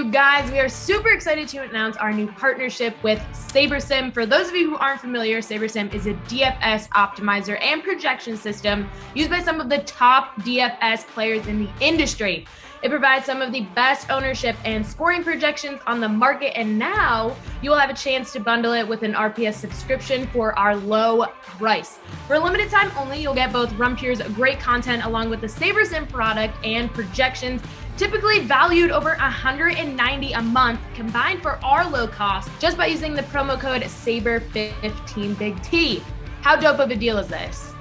guys, we are super excited to announce our new partnership with Saber. For those of you who aren't familiar, Saber is a DFS optimizer and projection system used by some of the top DFS players in the industry. It provides some of the best ownership and scoring projections on the market, and now you will have a chance to bundle it with an RPS subscription for our low price. For a limited time only, you'll get both Rumpure's great content along with the Saber product and projections, typically valued over $190 a month, combined for our low cost just by using the promo code SABER15 BigT. How dope of a deal is this?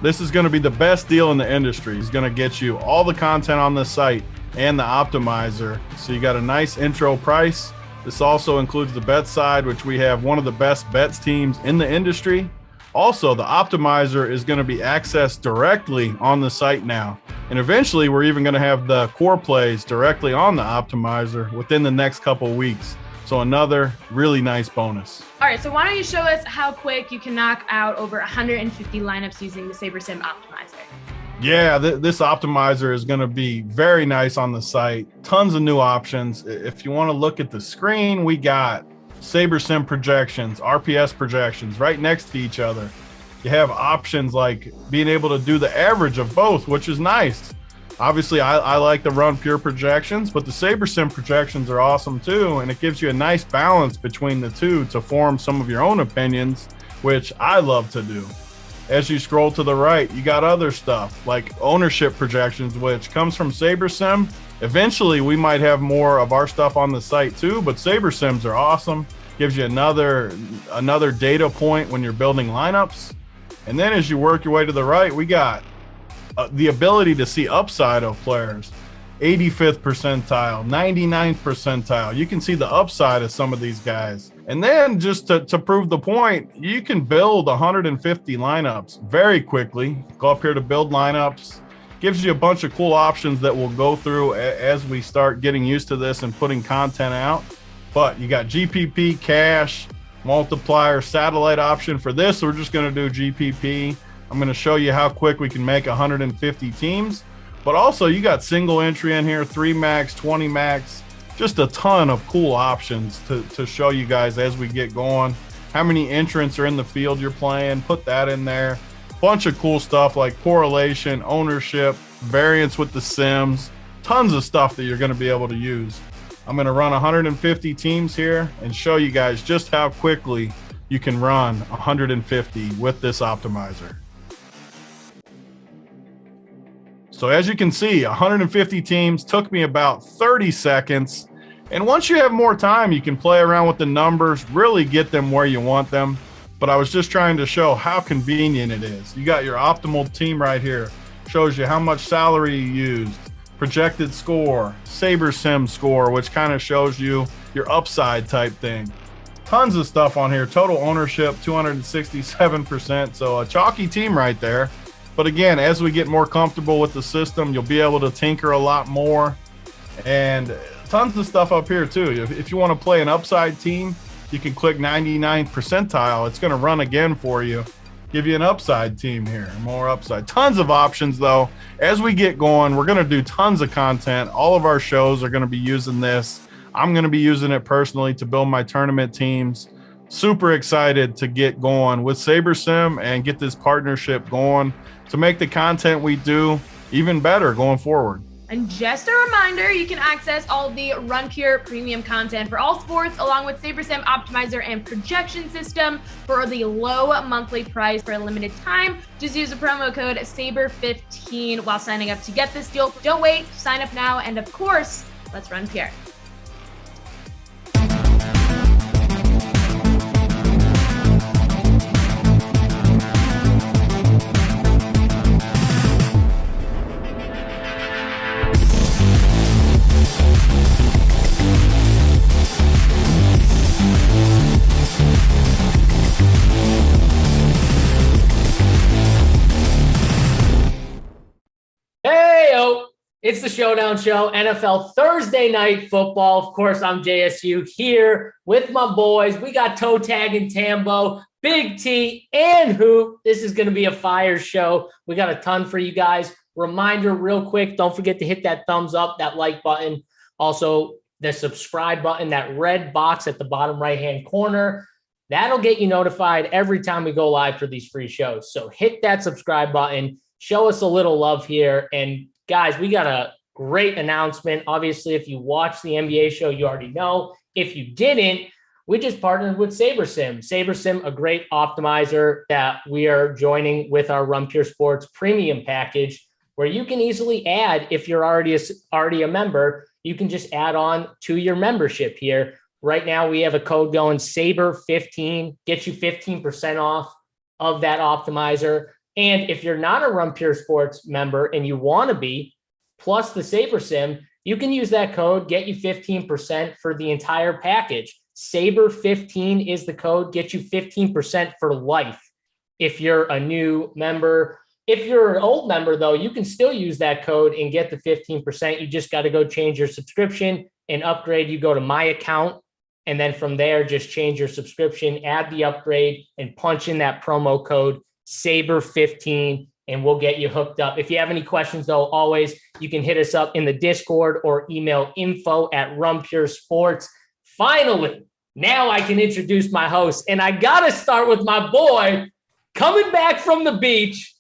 This is going to be the best deal in the industry. It's going to get you all the content on the site and the optimizer. So you got a nice intro price. This also includes the bet side, which we have one of the best bets teams in the industry. Also, the optimizer is going to be accessed directly on the site now. And eventually, we're even going to have the core plays directly on the optimizer within the next couple weeks. So another really nice bonus. All right, so why don't you show us how quick you can knock out over 150 lineups using the Saber optimizer? Yeah, this optimizer is going to be very nice on the site. Tons of new options. If you want to look at the screen, we got Saber projections, RPS projections right next to each other. You have options like being able to do the average of both, which is nice. Obviously, I like the run pure projections, but the Saber projections are awesome too, and it gives you a nice balance between the two to form some of your own opinions, which I love to do. As you scroll to the right, you got other stuff like ownership projections, which comes from Saber. Eventually, we might have more of our stuff on the site too, but Saber are awesome. Gives you another data point when you're building lineups. And then as you work your way to the right, we got the ability to see upside of players. 85th percentile, 99th percentile. You can see the upside of some of these guys. And then just to prove the point, you can build 150 lineups very quickly. Go up here to build lineups. Gives you a bunch of cool options that we'll go through as we start getting used to this and putting content out. But you got GPP, cash, multiplier, satellite option. For this, we're just going to do GPP. I'm going to show you how quick we can make 150 teams. But also, you got single entry in here, 3 max, 20 max. Just a ton of cool options to show you guys as we get going. How many entrants are in the field you're playing, put that in there. Bunch of cool stuff like correlation, ownership, variance with the sims. Tons of stuff that you're going to be able to use. I'm going to run 150 teams here and show you guys just how quickly you can run 150 with this optimizer. So as you can see, 150 teams took me about 30 seconds. And once you have more time, you can play around with the numbers, really get them where you want them. But I was just trying to show how convenient it is. You got your optimal team right here. Shows you how much salary you used, projected score, Saber score, which kind of shows you your upside type thing. Tons of stuff on here. Total ownership, 267%. So a chalky team right there. But again, as we get more comfortable with the system, you'll be able to tinker a lot more. And tons of stuff up here too. If you want to play an upside team, you can click 99th percentile. It's going to run again for you. Give you an upside team here, more upside. Tons of options though. As we get going, we're going to do tons of content. All of our shows are going to be using this. I'm going to be using it personally to build my tournament teams. Super excited to get going with Saber and get this partnership going to make the content we do even better going forward. And just a reminder, you can access all of the Run Pure premium content for all sports, along with Saber optimizer and projection system for the low monthly price for a limited time. Just use the promo code SABER15 while signing up to get this deal. Don't wait, sign up now, and of course, let's run Pure. It's the Showdown Show, NFL Thursday Night Football. Of course, I'm JSU here with my boys. We got Toe Tag and Tambo, Big T, and Hoop. This is going to be a fire show. We got a ton for you guys. Reminder real quick, don't forget to hit that thumbs up, that like button. Also, the subscribe button, that red box at the bottom right-hand corner. That'll get you notified every time we go live for these free shows. So hit that subscribe button, show us a little love here. And guys, we got a great announcement. Obviously, if you watched the NBA show, you already know. If you didn't, we just partnered with SaberSim. SaberSim, a great optimizer that we are joining with our Run Pure Sports premium package, where you can easily add, if you're already a member, you can just add on to your membership here. Right now, we have a code going, Saber15, gets you 15% off of that optimizer. And if you're not a Run Pure Sports member and you want to be, plus the SaberSim, you can use that code, get you 15% for the entire package. Saber15 is the code, get you 15% for life if you're a new member. If you're an old member, though, you can still use that code and get the 15%. You just got to go change your subscription and upgrade. You go to my account, and then from there, just change your subscription, add the upgrade, and punch in that promo code Saber15, and we'll get you hooked up. If you have any questions, though, always, you can hit us up in the Discord or email info@RunPureSports. Finally, now I can introduce my host, and I got to start with my boy coming back from the beach,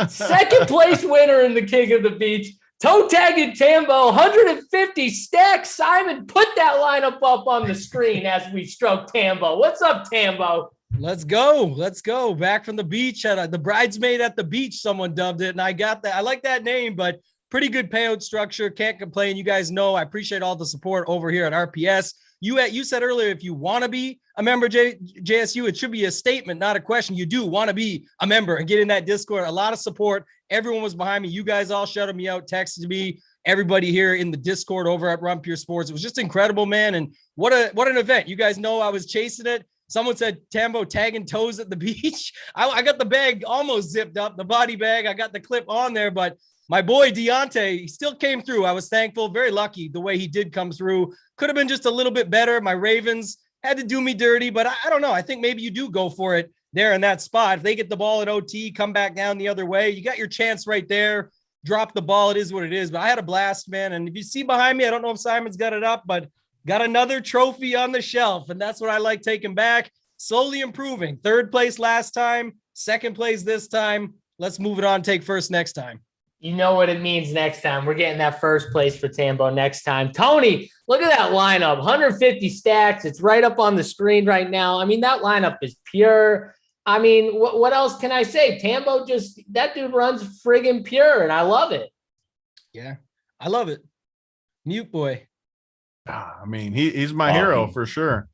second place winner in the King of the Beach, toe tagging Tambo, 150 stacks. Simon, put that lineup up on the screen as we stroke Tambo. What's up, Tambo? Let's go. Let's go. Back from the beach. The bridesmaid at the beach, someone dubbed it, and I got that. I like that name, but pretty good payout structure. Can't complain. You guys know I appreciate all the support over here at RPS. You said earlier, if you want to be a member of JSU, it should be a statement, not a question. You do want to be a member and get in that Discord. A lot of support. Everyone was behind me. You guys all shouted me out, texted me. Everybody here in the Discord over at Run Pure Sports. It was just incredible, man. And what an event. You guys know I was chasing it. Someone said Tambo tagging toes at the beach. I got the bag almost zipped up, the body bag. I got the clip on there, but my boy Deontay, he still came through. I was thankful, very lucky the way he did come through. Could have been just a little bit better. My Ravens had to do me dirty, but I don't know. I think maybe you do go for it there in that spot. If they get the ball at OT, come back down the other way, you got your chance right there. Drop the ball. It is what it is. But I had a blast, man. And if you see behind me, I don't know if Simon's got it up, but got another trophy on the shelf. And that's what I like taking back. Slowly improving. Third place last time, second place this time. Let's move it on. Take first next time. You know what it means next time. We're getting that first place for Tambo next time. Tony, look at that lineup. 150 stacks. It's right up on the screen right now. I mean, that lineup is pure. I mean, what else can I say? Tambo that dude runs friggin' pure, and I love it. Yeah, I love it. Mute boy. I mean, he's my hero for sure.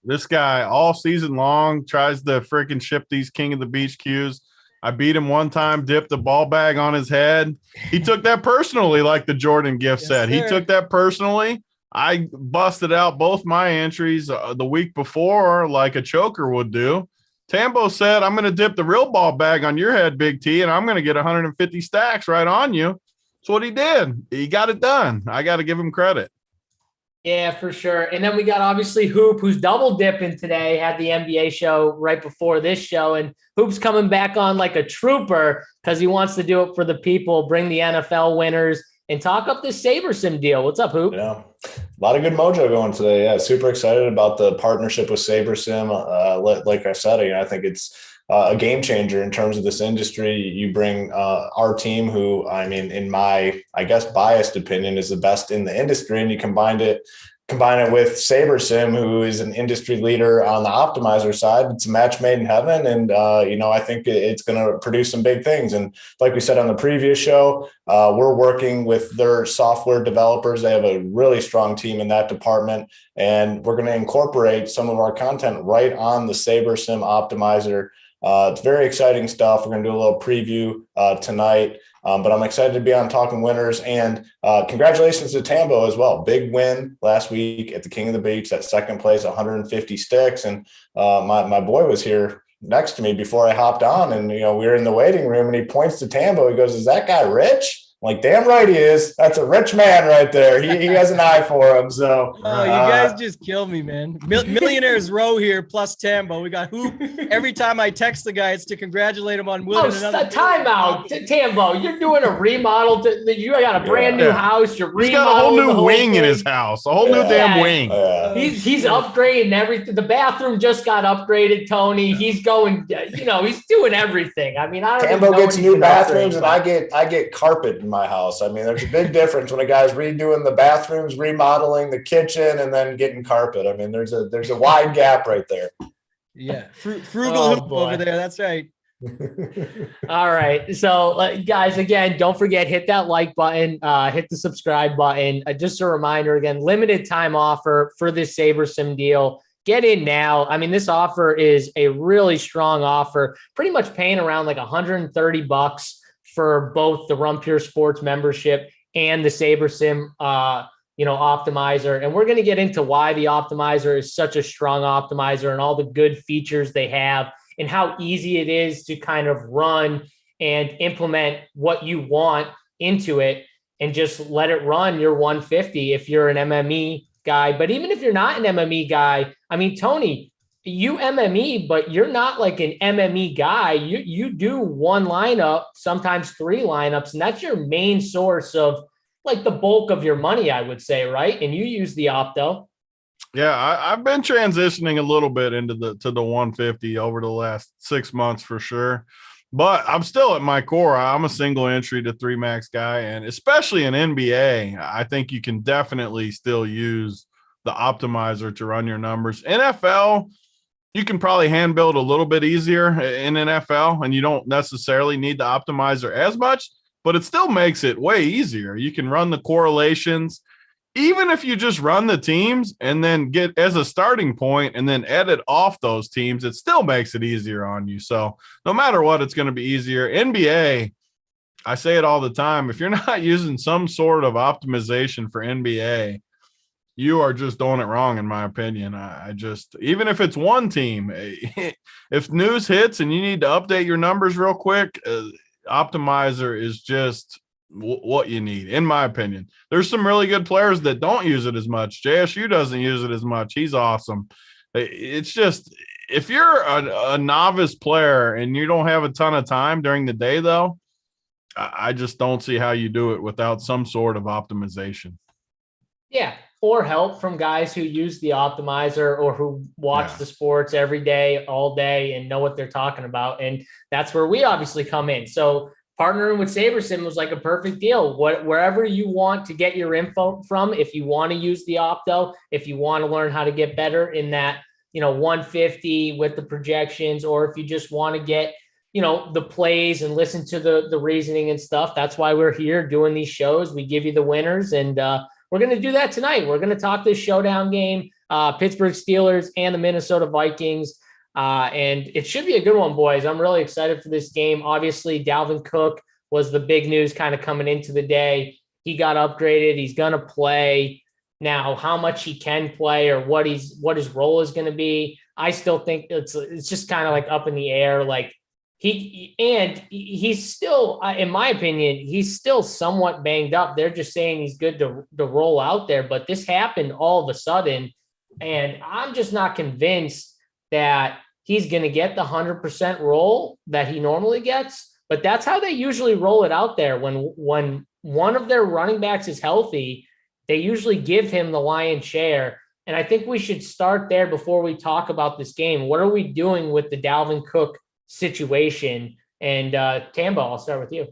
This guy all season long tries to freaking ship these King of the Beach cues. I beat him one time, dipped the ball bag on his head. He took that personally, like the Jordan gift said. Sir. He took that personally. I busted out both my entries the week before like a choker would do. Tambo said, I'm going to dip the real ball bag on your head, Big T, and I'm going to get 150 stacks right on you. That's what he did. He got it done. I got to give him credit. Yeah, for sure. And then we got obviously Hoop, who's double dipping today, had the NBA show right before this show. And Hoop's coming back on like a trooper because he wants to do it for the people, bring the NFL winners, and talk up this SaberSim deal. What's up, Hoop? Yeah, a lot of good mojo going today. Yeah, super excited about the partnership with SaberSim. Like I said, I think it's a game changer in terms of this industry. You bring our team, who, I mean, in my, I guess, biased opinion, is the best in the industry, and you combine it with SaberSim, who is an industry leader on the optimizer side. It's a match made in heaven, and I think it's going to produce some big things. And like we said on the previous show, we're working with their software developers. They have a really strong team in that department, and we're going to incorporate some of our content right on the SaberSim optimizer. It's very exciting stuff. We're going to do a little preview tonight, but I'm excited to be on Talking Winners, and congratulations to Tambo as well. Big win last week at the King of the Beach, that second place, 150 sticks. And my boy was here next to me before I hopped on, and we were in the waiting room, and he points to Tambo. He goes, "Is that guy rich?" like, damn right he is. That's a rich man right there. He has an eye for him. So, oh, you guys just kill me, man. Millionaires row here plus Tambo. We got Hoop. Every time I text the guy, it's to congratulate him on winning another timeout. Tambo, you're doing a remodel. You got a brand new house. You're remodeling. He's got a whole new wing in his house. A whole new damn wing. He's upgrading everything. The bathroom just got upgraded, Tony. He's going, he's doing everything. I mean, I don't Tambo gets new bathrooms and I get carpet in my house. I mean, there's a big difference when a guy's redoing the bathrooms, remodeling the kitchen, and then getting carpet. I mean, there's a wide gap right there. Yeah, frugal Hoop over there. That's right. All right. So, guys, again, don't forget, hit that like button, hit the subscribe button. Just a reminder, again, limited time offer for this Saber Sim deal. Get in now. I mean, this offer is a really strong offer, pretty much paying around like $130 for both the Run Pure Sports membership and the Saber Sim, optimizer. And we're going to get into why the optimizer is such a strong optimizer and all the good features they have and how easy it is to kind of run and implement what you want into it and just let it run your 150 if you're an MME guy. But even if you're not an MME guy, I mean, Tony, you MME, but you're not like an MME guy. You do one lineup, sometimes three lineups, and that's your main source of like the bulk of your money, I would say, right? And you use the opto. Yeah, I've been transitioning a little bit into the 150 over the last 6 months for sure. But I'm still at my core. I'm a single entry to 3 max guy. And especially in NBA, I think you can definitely still use the optimizer to run your numbers. NFL, you can probably hand build a little bit easier in NFL, and you don't necessarily need the optimizer as much, but it still makes it way easier. You can run the correlations. Even if you just run the teams and then get as a starting point and then edit off those teams, it still makes it easier on you. So no matter what, it's going to be easier. NBA, I say it all the time. If you're not using some sort of optimization for NBA, you are just doing it wrong, in my opinion. I just, even if it's one team, if news hits and you need to update your numbers real quick, optimizer is just what you need, in my opinion. There's some really good players that don't use it as much. JSU doesn't use it as much. He's awesome. It's just, if you're a novice player and you don't have a ton of time during the day, though, I just don't see how you do it without some sort of optimization. Yeah, or help from guys who use the optimizer or who watch the sports every day, all day, and know what they're talking about. And that's where we obviously come in. So partnering with SaberSim was like a perfect deal. Wherever you want to get your info from, if you want to use the opto, if you want to learn how to get better in that, 150 with the projections, or if you just want to get, the plays and listen to the reasoning and stuff. That's why we're here doing these shows. We give you the winners, and we're going to do that tonight. We're going to talk this showdown game, Pittsburgh Steelers and the Minnesota Vikings. And it should be a good one, boys. I'm really excited for this game. Obviously, Dalvin Cook was the big news kind of coming into the day. He got upgraded. He's going to play. Now, how much he can play or what his role is going to be, I still think it's just kind of like up in the air. Like he's still, in my opinion, he's still somewhat banged up. They're just saying he's good to roll out there, but this happened all of a sudden, and I'm just not convinced that he's going to get the 100% roll that he normally gets. But that's how they usually roll it out there. When one of their running backs is healthy, they usually give him the lion's share. And I think we should start there before we talk about this game. What are we doing with the Dalvin Cook situation? And Tambo, I'll start with you.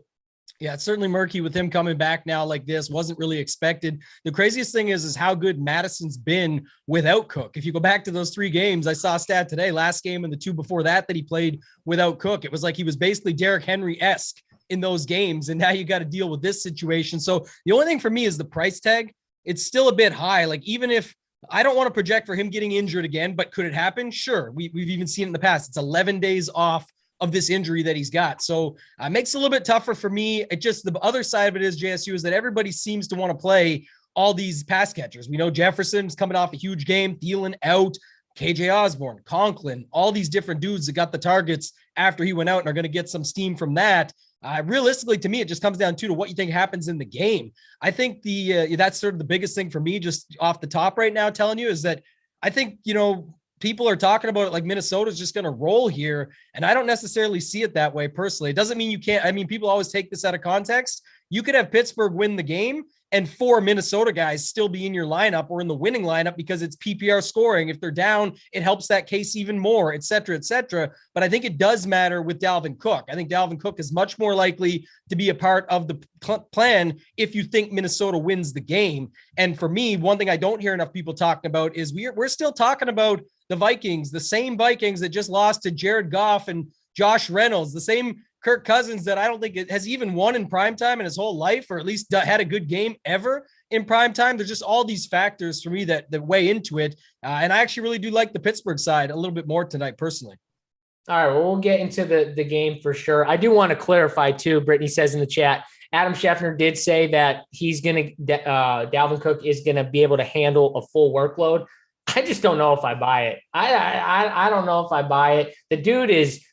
Yeah, it's certainly murky with him coming back now like this. Wasn't really expected. The craziest thing is how good Madison's been without Cook. If you go back to those 3 games, I saw a stat today, last game and the 2 before that he played without Cook. It was like he was basically Derrick Henry-esque in those games, and now you got to deal with this situation. So the only thing for me is the price tag. It's still a bit high. Like, even if I don't want to project for him getting injured again, but could it happen? Sure. We've even seen it in the past. It's 11 days off of this injury that he's got. So it makes it a little bit tougher for me. It just, the other side of it is, JSU, is that everybody seems to want to play all these pass catchers. We know Jefferson's coming off a huge game, Thielen out, KJ Osborne, Conklin, all these different dudes that got the targets after he went out and are going to get some steam from that. Realistically, to me, it just comes down to what you think happens in the game. I think that's sort of the biggest thing for me, just off the top right now, telling you, is that I think, people are talking about it like Minnesota's just going to roll here. And I don't necessarily see it that way personally. It doesn't mean you can't. I mean, people always take this out of context. You could have Pittsburgh win the game and 4 Minnesota guys still be in your lineup or in the winning lineup because it's PPR scoring. If they're down, it helps that case even more, et cetera, et cetera. But I think it does matter with Dalvin Cook. I think Dalvin Cook is much more likely to be a part of the plan if you think Minnesota wins the game. And for me, one thing I don't hear enough people talking about is we're still talking about the Vikings, the same Vikings that just lost to Jared Goff and Josh Reynolds, the same Kirk Cousins that I don't think it has even won in primetime in his whole life, or at least had a good game ever in primetime. There's just all these factors for me that weigh into it. And I actually really do like the Pittsburgh side a little bit more tonight, personally. All right, well, we'll get into the game for sure. I do want to clarify too. Brittany says in the chat, Adam Scheffner did say that Dalvin Cook is going to be able to handle a full workload. I just don't know if I buy it. I don't know if I buy it. The dude is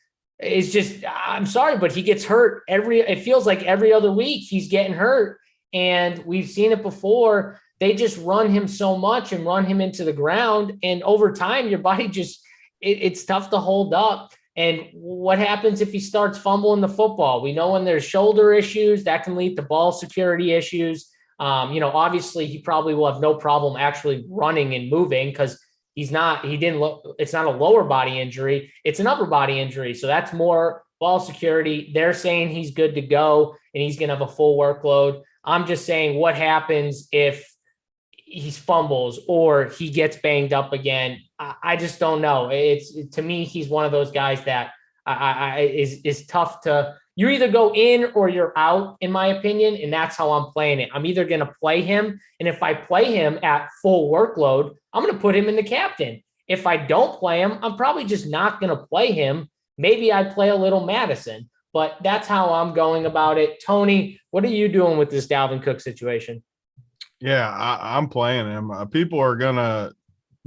just, I'm sorry, but he gets hurt it feels like every other week he's getting hurt. And we've seen it before. They just run him so much and run him into the ground. And over time, your body just, it's tough to hold up. And what happens if he starts fumbling the football? We know when there's shoulder issues, that can lead to ball security issues. Obviously he probably will have no problem actually running and moving because it's not a lower body injury. It's an upper body injury. So that's more ball security. They're saying he's good to go and he's going to have a full workload. I'm just saying, what happens if he fumbles or he gets banged up again? I just don't know. To me, he's one of those guys that is tough to, you either go in or you're out, in my opinion. And that's how I'm playing it. I'm either going to play him. And if I play him at full workload, I'm going to put him in the captain. If I don't play him, I'm probably just not going to play him. Maybe I play a little Madison, but that's how I'm going about it. Tony, what are you doing with this Dalvin Cook situation? Yeah, I'm playing him. People are going to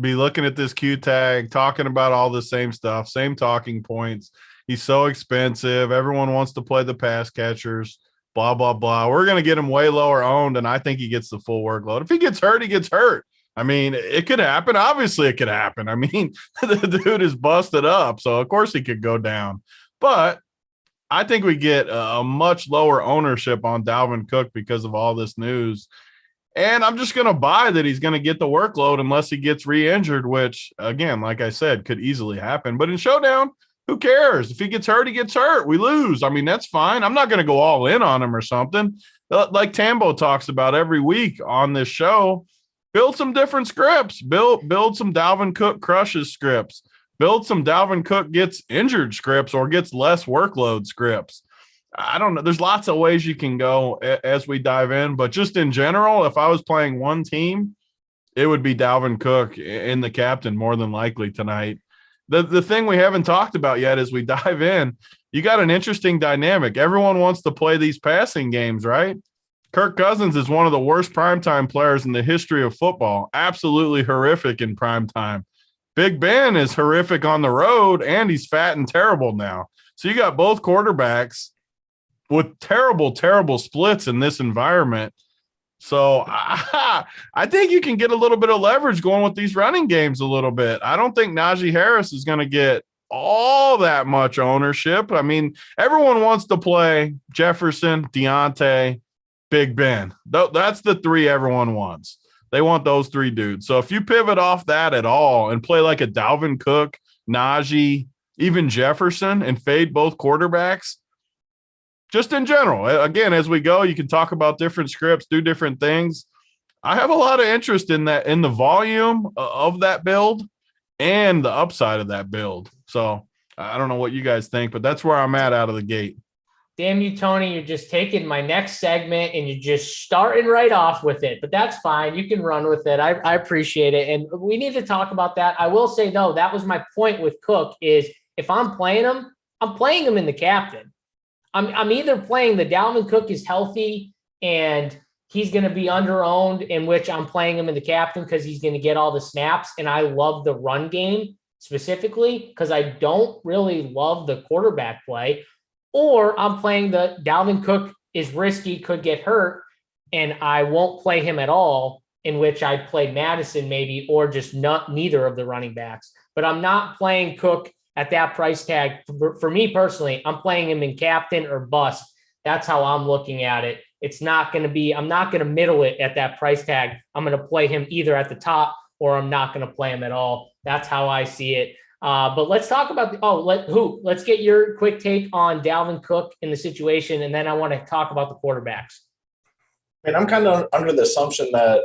be looking at this Q tag, talking about all the same stuff, same talking points. He's so expensive. Everyone wants to play the pass catchers, blah, blah, blah. We're going to get him way lower owned, and I think he gets the full workload. If he gets hurt, he gets hurt. I mean, it could happen. Obviously, it could happen. I mean, the dude is busted up, so of course he could go down. But I think we get a much lower ownership on Dalvin Cook because of all this news. And I'm just going to buy that he's going to get the workload unless he gets re-injured, which, again, like I said, could easily happen. But in Showdown, who cares? If he gets hurt, he gets hurt. We lose. I mean, that's fine. I'm not going to go all in on him or something. Like Tambo talks about every week on this show, build some different scripts. Build some Dalvin Cook crushes scripts. Build some Dalvin Cook gets injured scripts or gets less workload scripts. I don't know. There's lots of ways you can go as we dive in, but just in general, if I was playing one team, it would be Dalvin Cook in the captain more than likely tonight. The thing we haven't talked about yet as we dive in, you got an interesting dynamic. Everyone wants to play these passing games, right? Kirk Cousins is one of the worst primetime players in the history of football. Absolutely horrific in primetime. Big Ben is horrific on the road, and he's fat and terrible now. So you got both quarterbacks with terrible, terrible splits in this environment. So I think you can get a little bit of leverage going with these running games a little bit. I don't think Najee Harris is going to get all that much ownership. I mean, everyone wants to play Jefferson, Deontay, Big Ben. That's the three everyone wants. They want those three dudes. So if you pivot off that at all and play like a Dalvin Cook, Najee, even Jefferson, and fade both quarterbacks, just in general, again, as we go, you can talk about different scripts, do different things. I have a lot of interest in that, in the volume of that build and the upside of that build. So I don't know what you guys think, but that's where I'm at out of the gate. Damn you, Tony. You're just taking my next segment and you're just starting right off with it, but that's fine. You can run with it. I appreciate it. And we need to talk about that. I will say, though, that was my point with Cook is if I'm playing him, I'm playing him in the captain. I'm either playing the Dalvin Cook is healthy and he's going to be under-owned, in which I'm playing him in the captain because he's going to get all the snaps. And I love the run game specifically because I don't really love the quarterback play. or I'm playing the Dalvin Cook is risky, could get hurt, and I won't play him at all, in which I play Madison maybe, or just neither of the running backs. But I'm not playing Cook at that price tag. For me personally, I'm playing him in captain or bust. That's how I'm looking at it. It's not going to be, I'm not going to middle it at that price tag. I'm going to play him either at the top or I'm not going to play him at all. That's how I see it. But let's talk about let's get your quick take on Dalvin Cook in the situation. And then I want to talk about the quarterbacks. I mean, I'm kind of under the assumption that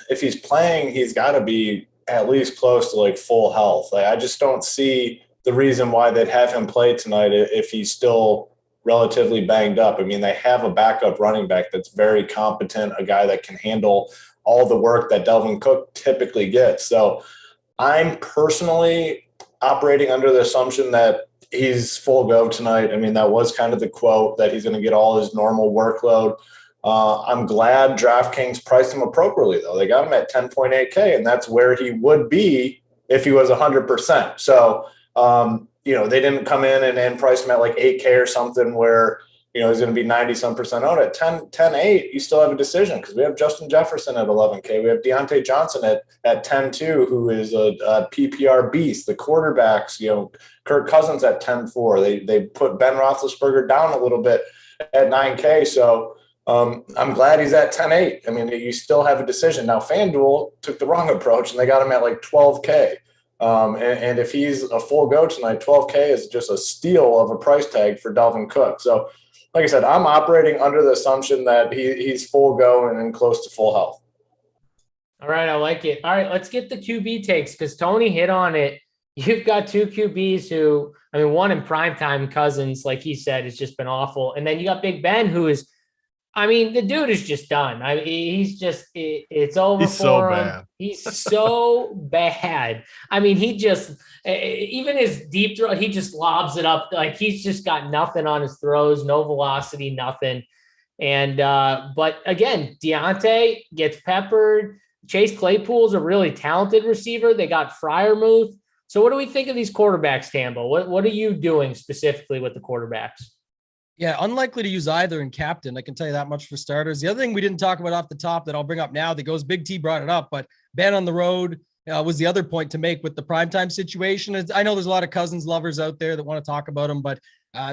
if he's playing, he's got to be at least close to like full health. Like, I just don't see the reason why they'd have him play tonight if he's still relatively banged up. I mean, they have a backup running back that's very competent, a guy that can handle all the work that Dalvin Cook typically gets. So I'm personally operating under the assumption that he's full go tonight. I mean, that was kind of the quote, that he's going to get all his normal workload. I'm glad DraftKings priced him appropriately, though. They got him at 10.8K, and that's where he would be if he was 100%. So, they didn't come in and price him at like 8K or something where, he's going to be 90-some% owned. At 10.8, you still have a decision because we have Justin Jefferson at 11K. We have Deontay Johnson at 10.2, who is a PPR beast. The quarterbacks, Kirk Cousins at 10.4. They put Ben Roethlisberger down a little bit at 9K. So, I'm glad he's at 10.8. I mean, you still have a decision. Now, FanDuel took the wrong approach, and they got him at like 12K. And if he's a full go tonight, 12K is just a steal of a price tag for Dalvin Cook. So, like I said, I'm operating under the assumption that he's full go and close to full health. All right, I like it. All right, let's get the QB takes because Tony hit on it. You've got two QBs who, one in primetime, Cousins, like he said, has just been awful. And then you got Big Ben, who is, the dude is just done. He's just, it's over he's for so him. bad. He's so bad. He just, even his deep throw, he just lobs it up. Like he's just got nothing on his throws, no velocity, nothing. And, but again, Deontay gets peppered. Chase Claypool's a really talented receiver. They got Freiermuth. So what do we think of these quarterbacks, Tambo? What are you doing specifically with the quarterbacks? Yeah, unlikely to use either in captain. I can tell you that much for starters. The other thing we didn't talk about off the top that I'll bring up now that goes, Big T brought it up, but Ben on the road was the other point to make with the primetime situation. I know there's a lot of Cousins lovers out there that want to talk about him, but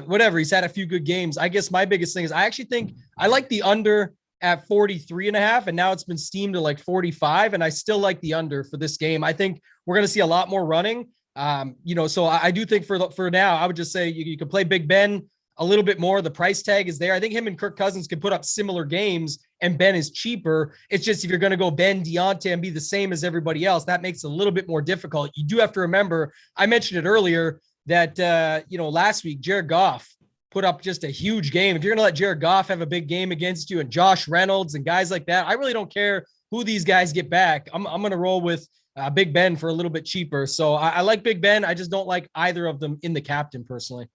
whatever. He's had a few good games. I guess my biggest thing is I actually think I like the under at 43.5, and now it's been steamed to like 45, and I still like the under for this game. I think we're going to see a lot more running. So I do think for now, I would just say you can play Big Ben a little bit more. The price tag is there. I think him and Kirk Cousins can put up similar games and Ben is cheaper. It's just, if you're going to go Ben, Deontay, and be the same as everybody else, that makes it a little bit more difficult. You do have to remember, I mentioned it earlier that, last week, Jared Goff put up just a huge game. If you're going to let Jared Goff have a big game against you and Josh Reynolds and guys like that, I really don't care who these guys get back. I'm going to roll with Big Ben for a little bit cheaper. So I like Big Ben. I just don't like either of them in the captain personally.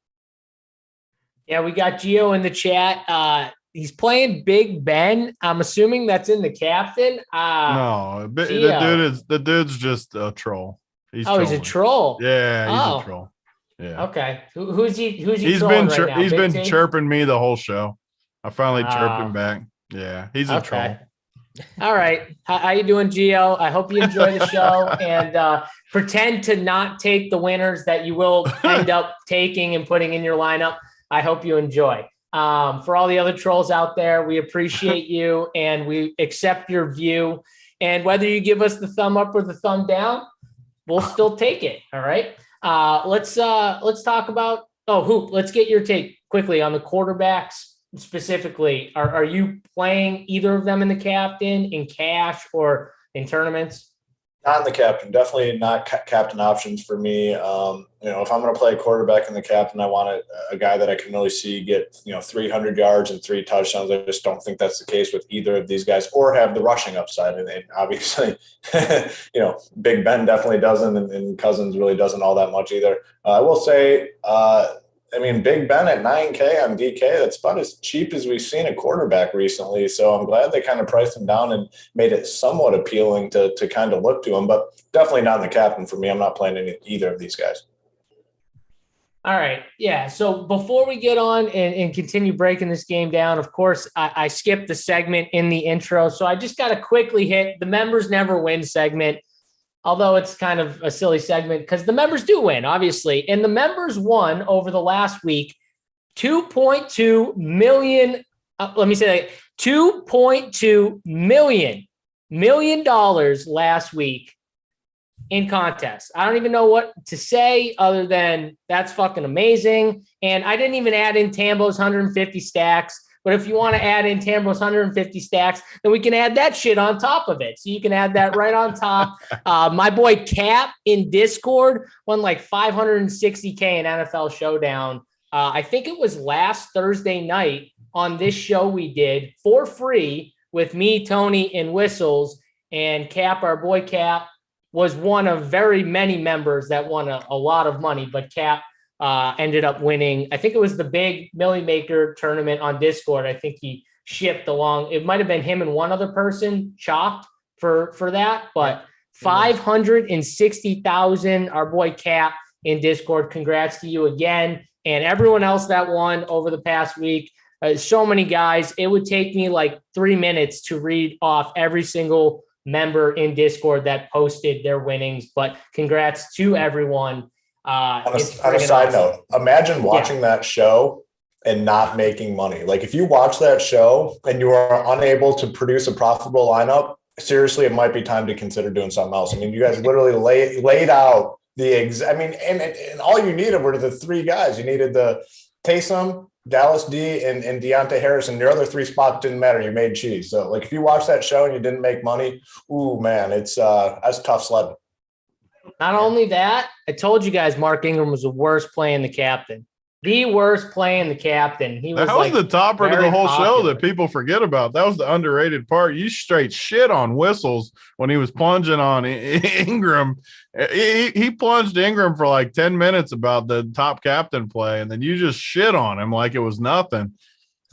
Yeah, we got Gio in the chat. He's playing Big Ben. I'm assuming that's in the captain. No, the dude's just a troll. He's a troll. Yeah, he's a troll. Yeah. Okay. Who's he? He's been chirping me the whole show. I finally chirped him back. Yeah, he's a troll. All right. How you doing, Gio? I hope you enjoy the show and pretend to not take the winners that you will end up taking and putting in your lineup. I hope you enjoy. For all the other trolls out there, we appreciate you and we accept your view. And whether you give us the thumb up or the thumb down, we'll still take it. All right. Let's talk about let's get your take quickly on the quarterbacks specifically. Are you playing either of them in the captain, in cash, or in tournaments? Not in the captain. Definitely not captain options for me. If I'm going to play a quarterback in the captain, I want a guy that I can really see get 300 yards and 3 touchdowns. I just don't think that's the case with either of these guys, or have the rushing upside. And obviously, Big Ben definitely doesn't, and Cousins really doesn't all that much either. I will say, Big Ben at 9K on DK, that's about as cheap as we've seen a quarterback recently. So I'm glad they kind of priced him down and made it somewhat appealing to kind of look to him, but definitely not in the captain for me. I'm not playing either of these guys. All right. Yeah. So before we get on and continue breaking this game down, of course, I skipped the segment in the intro. So I just got to quickly hit the members never win segment, although it's kind of a silly segment because the members do win, obviously. And the members won over the last week $2.2 million. Let me say that $2.2 million last week in contests. I don't even know what to say other than that's fucking amazing. And I didn't even add in Tambo's 150 stacks. But if you want to add in Tambo's 150 stacks, then we can add that shit on top of it. So you can add that right on top. My boy Cap in Discord won like 560K in NFL Showdown. I think it was last Thursday night on this show we did for free with me, Tony, and Whistles. And Cap, our boy Cap, was one of very many members that won a lot of money, but Cap ended up winning. I think it was the big Millie Maker tournament on Discord. I think he shipped along. It might've been him and one other person chopped for that, but 560,000, our boy Cap in Discord. Congrats to you again. And everyone else that won over the past week. So many guys. It would take me like 3 minutes to read off every single member in Discord that posted their winnings, but congrats to everyone. On a side note, imagine watching that show and not making money. Like if you watch that show and you are unable to produce a profitable lineup, seriously, it might be time to consider doing something else. I mean, you guys literally laid out and all you needed were the three guys. You needed the Taysom, Dallas D, and Deontay Harris, and your other three spots didn't matter. You made cheese. So, like, if you watch that show and you didn't make money, ooh, man, that's tough sledding. Not only that, I told you guys Mark Ingram was the worst playing the captain. The worst playing the captain. He was the topper of the whole show that people forget about. That was the underrated part. You straight shit on Whistles when he was plunging on Ingram. He plunged Ingram for like 10 minutes about the top captain play, and then you just shit on him like it was nothing.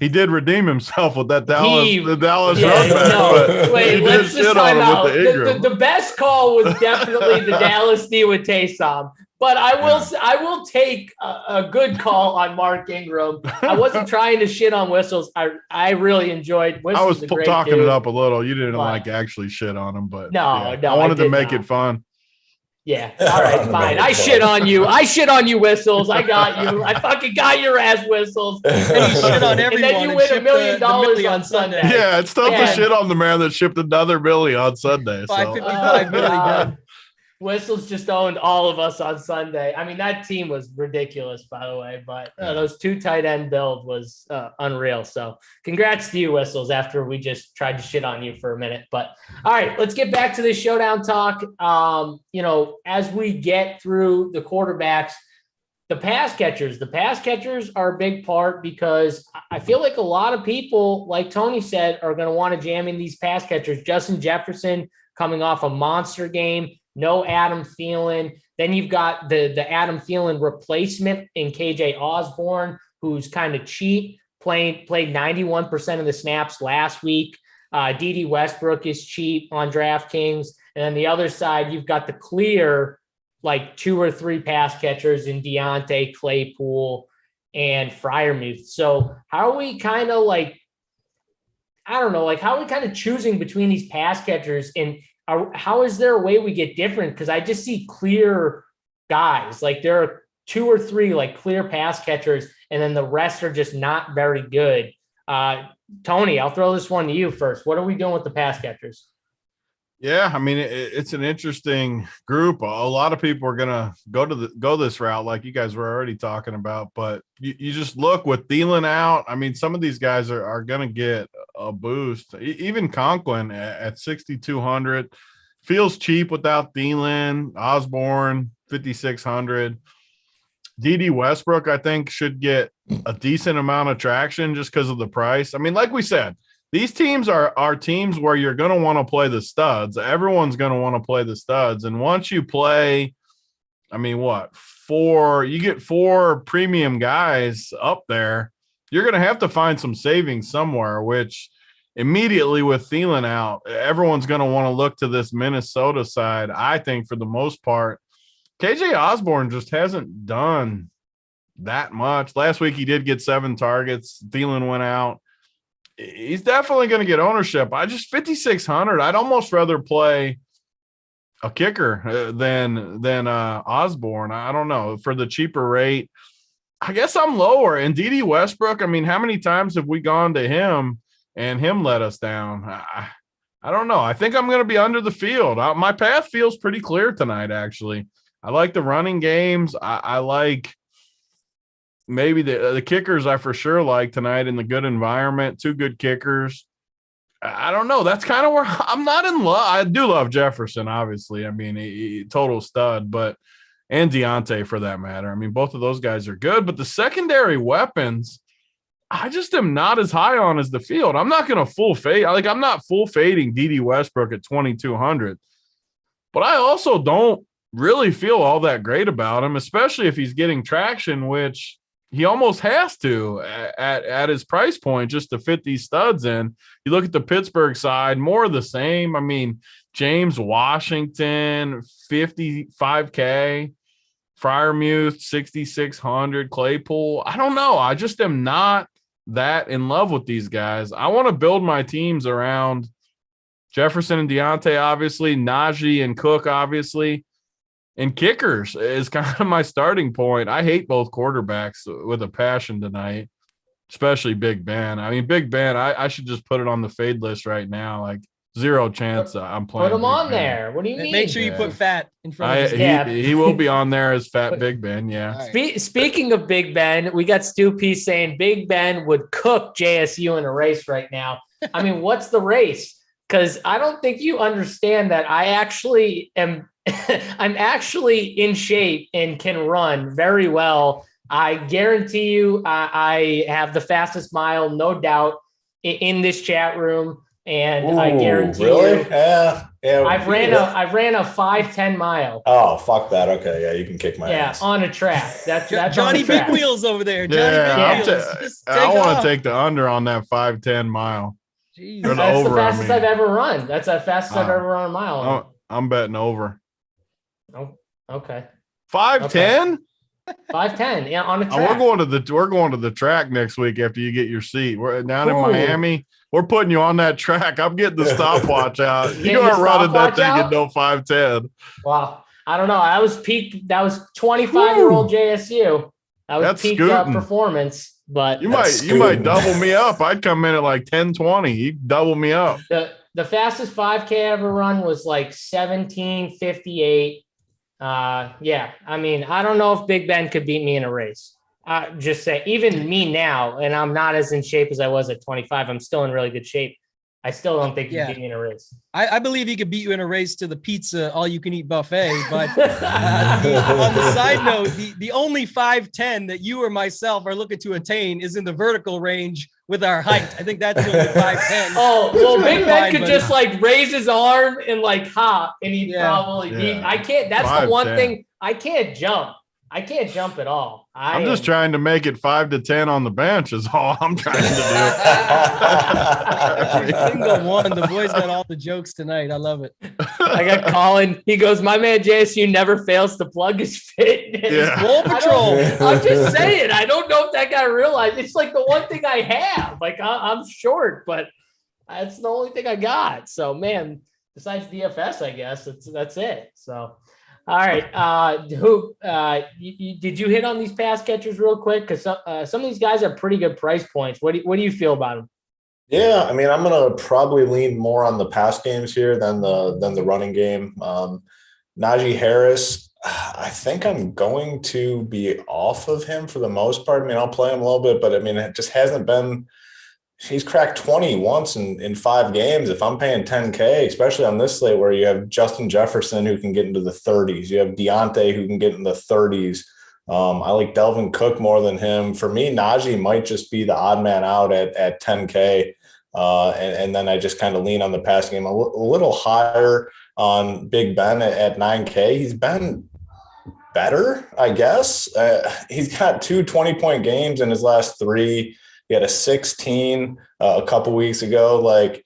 He did redeem himself with that Dallas run back. No, wait, let's just time out. The best call was definitely the Dallas D with Taysom. But I will take a good call on Mark Ingram. I wasn't trying to shit on Whistles. I really enjoyed Whistles. I was talking it up a little. You didn't like actually shit on him, but no, I wanted to make it fun. Yeah. All right, fine. I shit on you. Whistles. I got you. I fucking got your ass, Whistles. And you shit on everyone. And then you win $1 million on Sunday. Yeah, it's tough to shit on the man that shipped another milli on Sunday. 555 million. Whistles just owned all of us on Sunday. I mean, that team was ridiculous, by the way, but those two tight end build was unreal. So congrats to you, Whistles, after we just tried to shit on you for a minute. But all right, let's get back to the showdown talk. As we get through the quarterbacks, the pass catchers are a big part because I feel like a lot of people, like Tony said, are going to want to jam in these pass catchers. Justin Jefferson coming off a monster game. No Adam Thielen. Then you've got the Adam Thielen replacement in KJ Osborne, who's kind of cheap, played 91% of the snaps last week. DD Westbrook is cheap on DraftKings. And then the other side, you've got the clear, like 2 or 3 pass catchers in Deontay, Claypool, and Freiermuth. So how are we kind of how are we kind of choosing between these pass catchers, and how is there a way we get different? Because I just see clear guys. Like there are 2 or 3 like clear pass catchers, and then the rest are just not very good. Tony, I'll throw this one to you first. What are we doing with the pass catchers? Yeah, I mean, it's an interesting group. A lot of people are gonna go this route, like you guys were already talking about. But you just look with Thielen out. I mean, some of these guys are gonna get a boost. Even Conklin at 6,200 feels cheap without Thielen. Osborne 5,600. DD Westbrook, I think, should get a decent amount of traction just because of the price. I mean, like we said, these teams are teams where you're going to want to play the studs. Everyone's going to want to play the studs. And once you play, I mean, you get 4 premium guys up there, you're going to have to find some savings somewhere, which immediately with Thielen out, everyone's going to want to look to this Minnesota side. I think for the most part, KJ Osborne just hasn't done that much. Last week he did get 7 targets. Thielen went out. He's definitely going to get ownership. I just 5,600. I'd almost rather play a kicker than Osborne. I don't know, for the cheaper rate. I guess I'm lower. And D.D. Westbrook, I mean, how many times have we gone to him and him let us down? I don't know. I think I'm going to be under the field. My path feels pretty clear tonight, actually. I like the running games. I like maybe the kickers I for sure like tonight in the good environment. 2 good kickers. I don't know. That's kind of where I'm not in love. I do love Jefferson, obviously. I mean, he total stud, and Deontay for that matter. I mean, both of those guys are good, but the secondary weapons, I just am not as high on as the field. I'm not going to full fade. Like, I'm not full fading D.D. Westbrook at 2,200, but I also don't really feel all that great about him, especially if he's getting traction, which he almost has to at his price point just to fit these studs in. You look at the Pittsburgh side, more of the same. I mean, James Washington, 55K, Freiermuth, 6,600, Claypool. I don't know. I just am not that in love with these guys. I want to build my teams around Jefferson and Deontay, obviously, Najee and Cook, obviously, and kickers is kind of my starting point. I hate both quarterbacks with a passion tonight, especially Big Ben. I mean, Big Ben, I should just put it on the fade list right now. Like, zero chance I'm playing. Put him Big on Ben. there. What do you mean? Make sure you put fat in front of his name. He will be on there as Fat Big Ben, yeah. Speaking of Big Ben, we got Stu P saying Big Ben would cook JSU in a race right now. I mean, what's the race? Because I don't think you understand that I actually am I'm actually in shape and can run very well. I guarantee you I have the fastest mile, no doubt, in this chat room. And I guarantee you, yeah. I've ran a 5:10 mile. Oh, fuck that. Okay, yeah, you can kick my ass. On a track. That's Johnny on a track. Big Wheels over there. Johnny Big Wheels. I want to take the under on that 5:10 mile. Jeez. That's the fastest I've ever run. That's the fastest I've ever run a mile. I'm betting over. Oh, okay. 5:10. 5:10, yeah, on a track. We're going to the track next week after you get your seat. We're down in Miami. We're putting you on that track. I'm getting the stopwatch out. You aren't running that thing at no 5:10. Wow. I don't know. I was peak. That was 25-year-old JSU. That's peak performance. But you might double me up. I'd come in at like 10:20. You double me up. The fastest 5K I ever run was like 17:58. Yeah, I mean, I don't know if Big Ben could beat me in a race. Just say, even me now, and I'm not as in shape as I was at 25. I'm still in really good shape. I still don't think he can beat me in a race. I believe he could beat you in a race to the pizza all-you-can-eat buffet. But on the side note, the only 5'10" that you or myself are looking to attain is in the vertical range with our height. I think that's the only 5'10". Oh, well, Big Ben could just like raise his arm and like hop, and he'd probably beat. I can't. That's 5'10". The one thing I can't jump. I can't jump at all. I'm just trying to make it 5 to 10 on the bench is all I'm trying to do. Every single one. The boys got all the jokes tonight. I love it. I got Colin. He goes, my man JSU never fails to plug his fitness. Yeah. Bowl Patrol. I'm just saying. I don't know if that guy realized. It's like the one thing I have. Like I'm short, but that's the only thing I got. So, man, besides DFS, I guess that's it. So. All right. Did you hit on these pass catchers real quick? Because some of these guys are pretty good price points. What do you feel about them? Yeah, I mean, I'm gonna probably lean more on the pass games here than the running game. Najee Harris, I think I'm going to be off of him for the most part. I mean, I'll play him a little bit, but I mean, it just hasn't been. He's cracked 20 once in 5 games. If I'm paying 10K, especially on this slate where you have Justin Jefferson who can get into the 30s, you have Deontay who can get in the 30s. I like Dalvin Cook more than him. For me, Najee might just be the odd man out at 10K. And then I just kind of lean on the pass game a little higher on Big Ben at 9K. He's been better, I guess. He's got 2 20-point games in his last 3. He had a 16 a couple weeks ago. Like,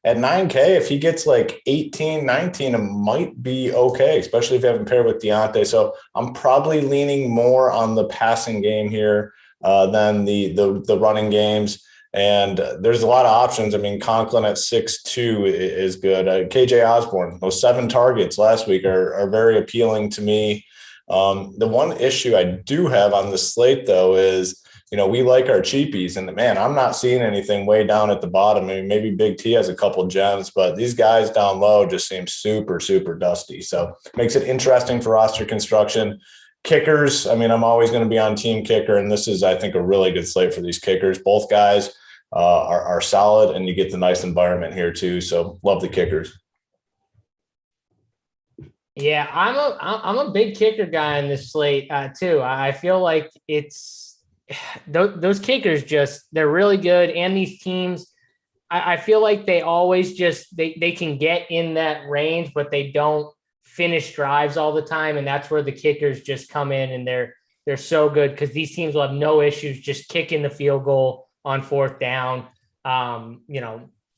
at 9K, if he gets like 18, 19, it might be okay, especially if you haven't paired with Deontay. So I'm probably leaning more on the passing game here than the running games. And there's a lot of options. I mean, Conklin at 6'2" is good. KJ Osborne, those 7 targets last week are very appealing to me. The one issue I do have on the slate, though, is, we like our cheapies. And, man, I'm not seeing anything way down at the bottom. I mean, maybe Big T has a couple gems, but these guys down low just seem super, super dusty. So makes it interesting for roster construction. Kickers, I mean, I'm always going to be on team kicker, and this is, I think, a really good slate for these kickers. Both guys are solid, and you get the nice environment here too. So love the kickers. Yeah, I'm a big kicker guy in this slate too. I feel like it's those kickers they're really good, and these teams, I feel like they always they can get in that range, but they don't finish drives all the time, and that's where the kickers just come in, and they're so good because these teams will have no issues just kicking the field goal on 4th down.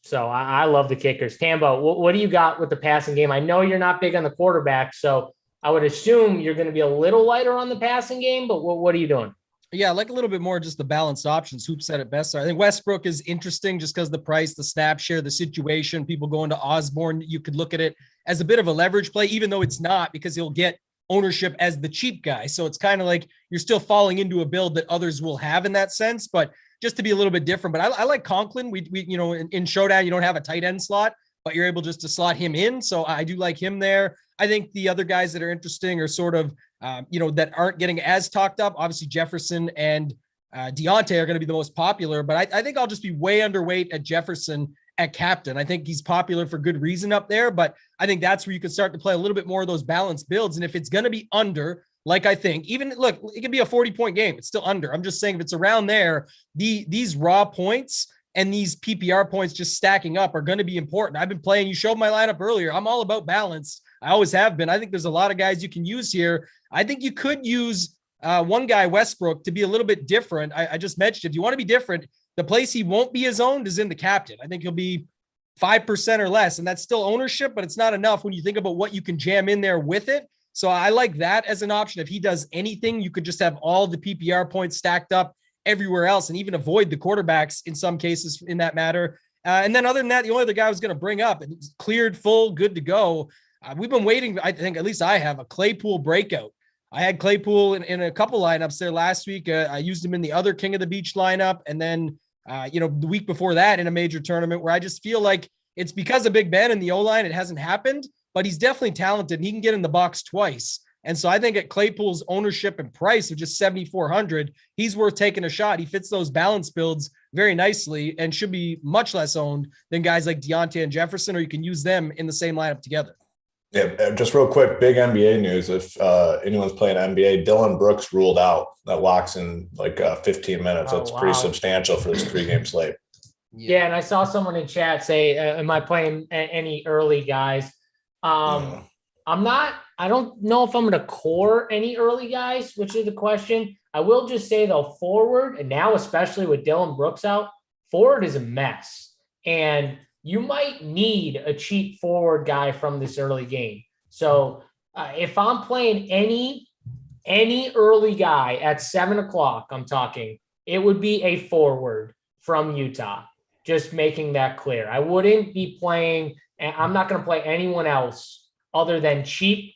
So I love the kickers. Tambo, what do you got with the passing game? I know you're not big on the quarterback, so I would assume you're going to be a little lighter on the passing game, but what are you doing? Yeah, I like a little bit more just the balanced options. Hoop said it best. I think Westbrook is interesting just because the price, the snap share, the situation, people going to Osborne. You could look at it as a bit of a leverage play, even though it's not, because he'll get ownership as the cheap guy. So it's kind of like you're still falling into a build that others will have in that sense, but just to be a little bit different. But I like Conklin. We in Showdown, you don't have a tight end slot, but you're able just to slot him in. So I do like him there. I think the other guys that are interesting are sort of, that aren't getting as talked up. Obviously, Jefferson and Deontay are going to be the most popular, but I think I'll just be way underweight at Jefferson at captain. I think he's popular for good reason up there, but I think that's where you can start to play a little bit more of those balanced builds. And if it's going to be under, like I think, even look, it could be a 40-point game. It's still under. I'm just saying if it's around there, these raw points and these PPR points just stacking up are going to be important. I've been playing, you showed my lineup earlier. I'm all about balance. I always have been. I think there's a lot of guys you can use here. I think you could use one guy, Westbrook, to be a little bit different. I just mentioned, if you want to be different, the place he won't be his own is in the captain. I think he'll be 5% or less, and that's still ownership, but it's not enough when you think about what you can jam in there with it. So I like that as an option. If he does anything, you could just have all the PPR points stacked up everywhere else and even avoid the quarterbacks in some cases in that matter. And then other than that, the only other guy I was going to bring up, it's cleared, full, good to go. We've been waiting. I think at least I have a Claypool breakout. I had Claypool in a couple lineups there last week. I used him in the other King of the Beach lineup. And then, the week before that in a major tournament where I just feel like it's because of Big Ben and the O-line, it hasn't happened, but he's definitely talented and he can get in the box twice. And so I think at Claypool's ownership and price of just 7,400, he's worth taking a shot. He fits those balance builds very nicely and should be much less owned than guys like Deontay and Jefferson, or you can use them in the same lineup together. Yeah, just real quick, big NBA news. If anyone's playing NBA, Dylan Brooks ruled out. That locks in like 15 minutes. That's pretty substantial for this 3-game slate. Yeah, and I saw someone in chat say, am I playing any early guys? I don't know if I'm going to core any early guys, which is the question. I will just say, though, forward, and now especially with Dylan Brooks out, forward is a mess. And you might need a cheap forward guy from this early game. So if I'm playing any early guy at 7:00, I'm talking, it would be a forward from Utah. Just making that clear. I wouldn't be playing, and I'm not going to play anyone else other than cheap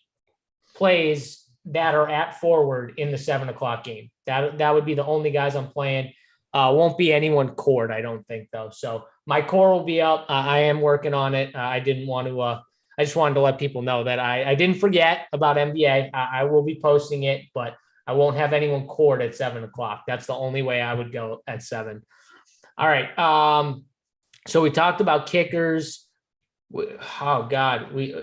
plays that are at forward in the 7:00 game. That would be the only guys I'm playing. Won't be anyone cored, I don't think, though. So my core will be up. I am working on it. I just wanted to let people know that I didn't forget about NBA. I will be posting it, but I won't have anyone cored at 7:00. That's the only way I would go at 7. All right. So we talked about kickers. Oh God. We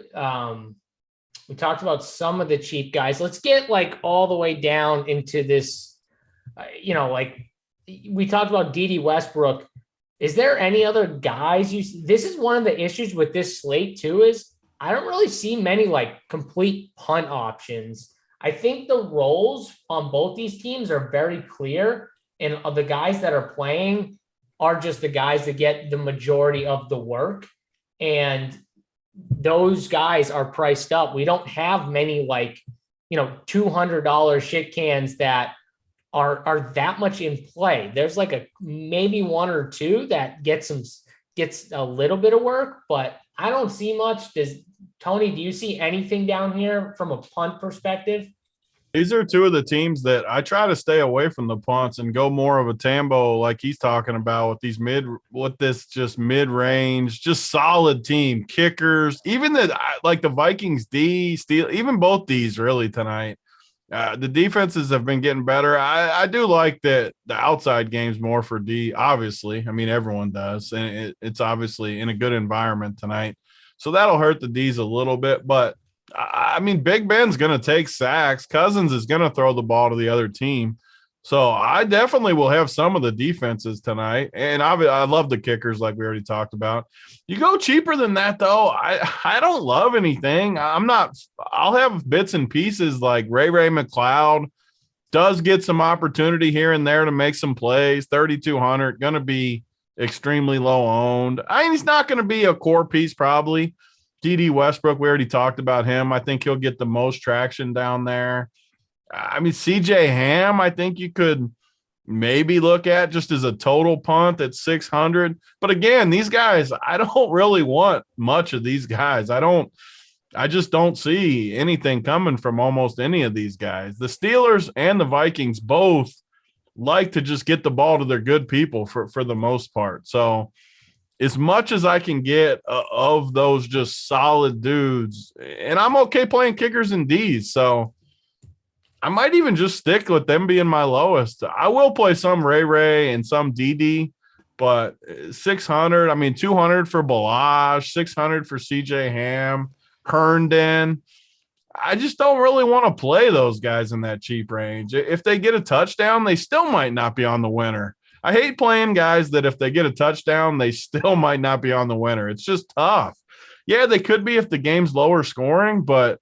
talked about some of the cheap guys. Let's get like all the way down into this, we talked about D.D. Westbrook. Is there any other guys this is one of the issues with this slate too, is I don't really see many like complete punt options. I think the roles on both these teams are very clear, and the guys that are playing are just the guys that get the majority of the work. and those guys are priced up. We don't have many $200 shit cans that are that much in play. There's maybe one or two that gets a little bit of work, but I don't see much. Tony, do you see anything down here from a punt perspective? These are two of the teams that I try to stay away from the punts and go more of a Tambo like he's talking about with this just mid-range, just solid team, kickers, even the Vikings D, even both Ds really tonight. The defenses have been getting better. I do like the outside games more for D, obviously. I mean, everyone does, and it's obviously in a good environment tonight. So that'll hurt the Ds a little bit, but I mean, Big Ben's going to take sacks. Cousins is going to throw the ball to the other team. So I definitely will have some of the defenses tonight. And I love the kickers like we already talked about. You go cheaper than that, though, I don't love anything. I'll have bits and pieces like Ray McLeod does get some opportunity here and there to make some plays. 3,200, going to be extremely low owned. He's not going to be a core piece probably. D.D. Westbrook, we already talked about him. I think he'll get the most traction down there. I mean, C.J. Ham, I think you could maybe look at just as a total punt at 600. But again, these guys, I don't really want much of these guys. I just don't see anything coming from almost any of these guys. The Steelers and the Vikings both like to just get the ball to their good people for the most part. So as much as I can get of those just solid dudes, and I'm okay playing kickers and Ds, so I might even just stick with them being my lowest. I will play some Ray and some DD, but 600, I mean, 200 for Balazs, 600 for CJ Ham, Herndon. I just don't really want to play those guys in that cheap range. If they get a touchdown, they still might not be on the winner. I hate playing guys that if they get a touchdown, they still might not be on the winner. It's just tough. Yeah, they could be if the game's lower scoring, but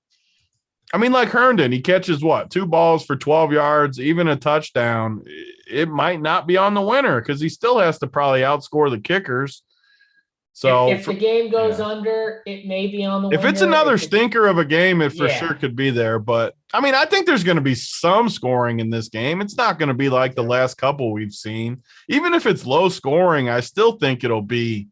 I mean, like Herndon, he catches 2 balls for 12 yards, even a touchdown. It might not be on the winner because he still has to probably outscore the kickers. So if the game goes under, it may be on the winner. If it's another stinker of a game, it for sure could be there. But I mean, I think there's going to be some scoring in this game. It's not going to be like the last couple we've seen. Even if it's low scoring, I still think it'll be,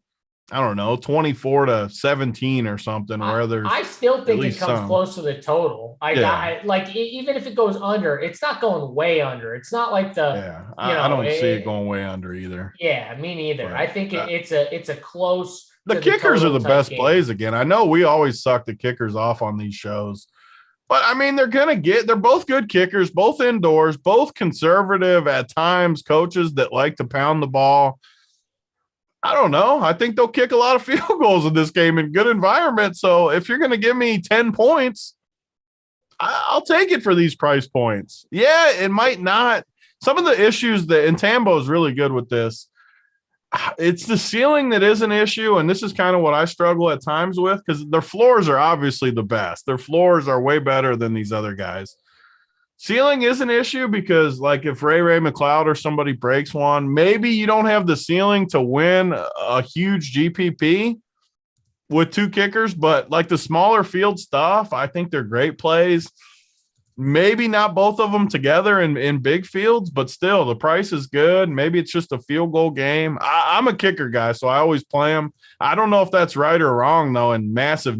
24-17 or something. I still think it comes close to the total. Even if it goes under, it's not going way under. It's not like I don't see it going way under either. Yeah, me neither. Right. I think it's a close. The kickers are the best plays again. I know we always suck the kickers off on these shows, but I mean, they're both good kickers, both indoors, both conservative at times coaches that like to pound the ball. I don't know. I think they'll kick a lot of field goals in this game in good environment. So if you're going to give me 10 points, I'll take it for these price points. Yeah, it might not. Some of the issues and Tambo is really good with this. It's the ceiling that is an issue. And this is kind of what I struggle at times with because their floors are obviously the best. Their floors are way better than these other guys. Ceiling is an issue because, like, if Ray McLeod or somebody breaks one, maybe you don't have the ceiling to win a huge GPP with 2 kickers. But, like, the smaller field stuff, I think they're great plays. Maybe not both of them together in big fields, but still, the price is good. Maybe it's just a field goal game. I'm a kicker guy, so I always play them. I don't know if that's right or wrong, though, in massive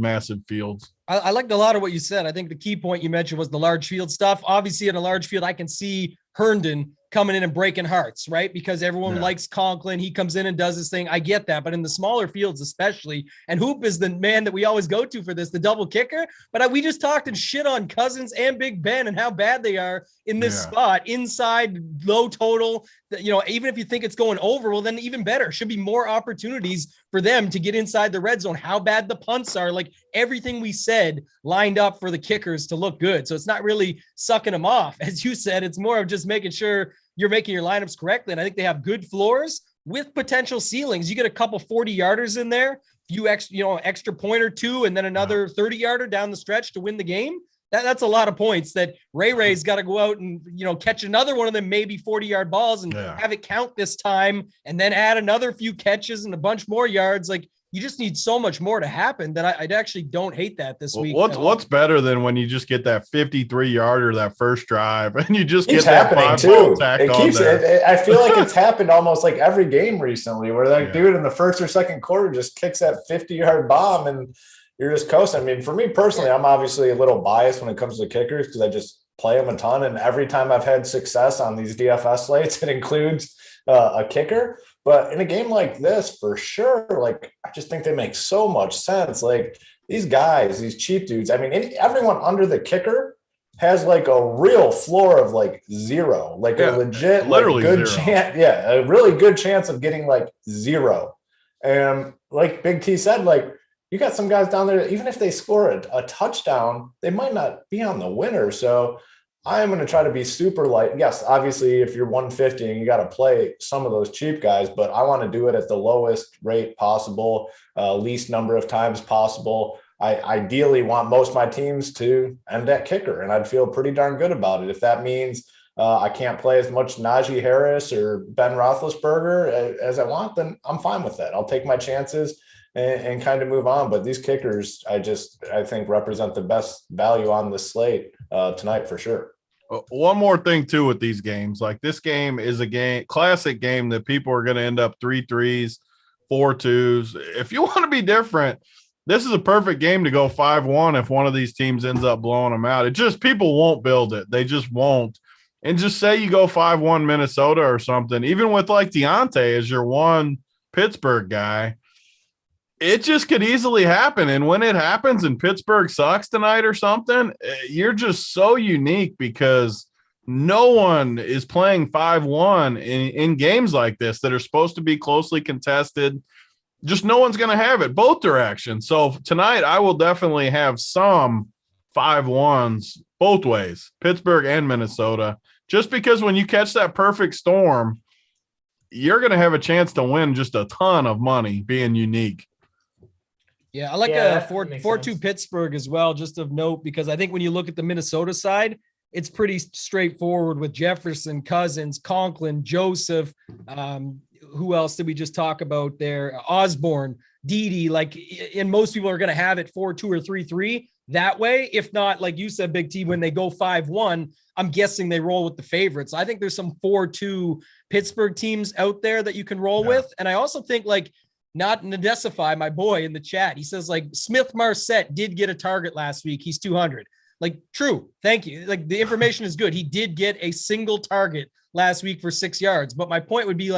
fields. I liked a lot of what you said. I think the key point you mentioned was the large field stuff. Obviously, in a large field, I can see Herndon coming in and breaking hearts, right? Because everyone likes Conklin. He comes in and does his thing. I get that. But in the smaller fields, especially, and Hoop is the man that we always go to for this, the double kicker. But we just talked and shit on Cousins and Big Ben and how bad they are in this spot, inside, low total. Even if you think it's going over, well, then even better. Should be more opportunities for them to get inside the red zone. How bad the punts are. Like everything we said lined up for the kickers to look good. So it's not really sucking them off. As you said, it's more of just making sure you're making your lineups correctly. And I think they have good floors with potential ceilings. You get a couple 40-yarders in there, extra point or 2, and then another 30-yarder down the stretch to win the game. That's a lot of points that Ray's got to go out and, catch another one of them, maybe 40-yard balls and have it count this time, and then add another few catches and a bunch more yards. Like you just need so much more to happen that I actually don't hate that this week. What's better than when you just get that 53-yarder that first drive and you just keeps get that happening too. It keeps. I feel like it's happened almost like every game recently, where that dude in the first or second quarter just kicks that 50-yard bomb and you're just coasting. I mean, for me personally, I'm obviously a little biased when it comes to kickers because I just play them a ton, and every time I've had success on these DFS slates, it includes a kicker. But in a game like this, for sure, like, I just think they make so much sense. Like, these guys, these cheap dudes, I mean, everyone under the kicker has like a real floor of like 0, like a legit, literally like, good chance. Yeah, a really good chance of getting like 0. And like Big T said, like, you got some guys down there, even if they score a touchdown, they might not be on the winner. So I am going to try to be super light. Yes, obviously, if you're 150 and you got to play some of those cheap guys, but I want to do it at the lowest rate possible, least number of times possible. I ideally want most of my teams to end at kicker, and I'd feel pretty darn good about it. If that means I can't play as much Najee Harris or Ben Roethlisberger as I want, then I'm fine with that. I'll take my chances and kind of move on. But these kickers, I think represent the best value on the slate tonight for sure. One more thing too with these games, like this game is a classic game that people are going to end up 3-3s, 4-2s. If you want to be different, this is a perfect game to go 5-1 if one of these teams ends up blowing them out. It just, people won't build it. They just won't. And just say you go 5-1 Minnesota or something, even with like Deontay as your one Pittsburgh guy, it just could easily happen. And when it happens and Pittsburgh sucks tonight or something, you're just so unique because no one is playing 5-1 in games like this that are supposed to be closely contested. Just no one's going to have it both directions. So tonight I will definitely have some 5-1s both ways, Pittsburgh and Minnesota, just because when you catch that perfect storm, you're going to have a chance to win just a ton of money being unique. Yeah, I like a 4-2 Pittsburgh as well, just of note, because I think when you look at the Minnesota side, it's pretty straightforward with Jefferson, Cousins, Conklin, Joseph. Who else did we just talk about there? Osborne, Dede, and most people are going to have it 4-2 or 3-3 that way. If not, like you said, Big T, when they go 5-1, I'm guessing they roll with the favorites. I think there's some 4-2 Pittsburgh teams out there that you can roll with. And I also think not Nadesify, my boy in the chat, he says Smith Marset did get a target last week. He's 200. True. Thank you. The information is good. He did get a single target last week for 6 yards. But my point would be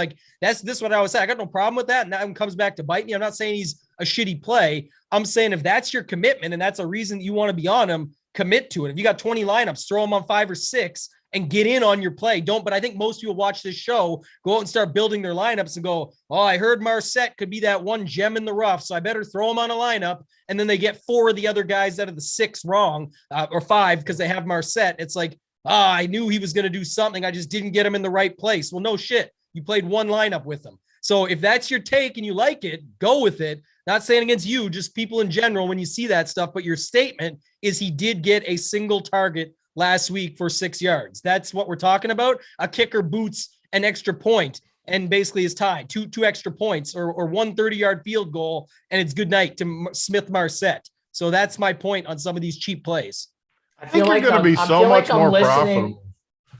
this what I was saying. I got no problem with that. And that one comes back to bite me. I'm not saying he's a shitty play. I'm saying if that's your commitment and that's a reason you want to be on him, commit to it. If you got 20 lineups, throw them on 5 or 6 and get in on your play. But I think most people watch this show, go out and start building their lineups and go, oh, I heard Marset could be that one gem in the rough, so I better throw him on a lineup. And then they get 4 of the other guys out of the 6 wrong, or 5 because they have Marset. It's I knew he was going to do something. I just didn't get him in the right place. Well, no shit. You played one lineup with him. So if that's your take and you like it, go with it. Not saying against you, just people in general when you see that stuff. But your statement is he did get a single target last week for 6 yards. That's what we're talking about. A kicker boots an extra point and basically is tied. Two extra points or 1 30-yard field goal, and it's good night to Smith Marset. So that's my point on some of these cheap plays. I think you're going to be so much more profitable.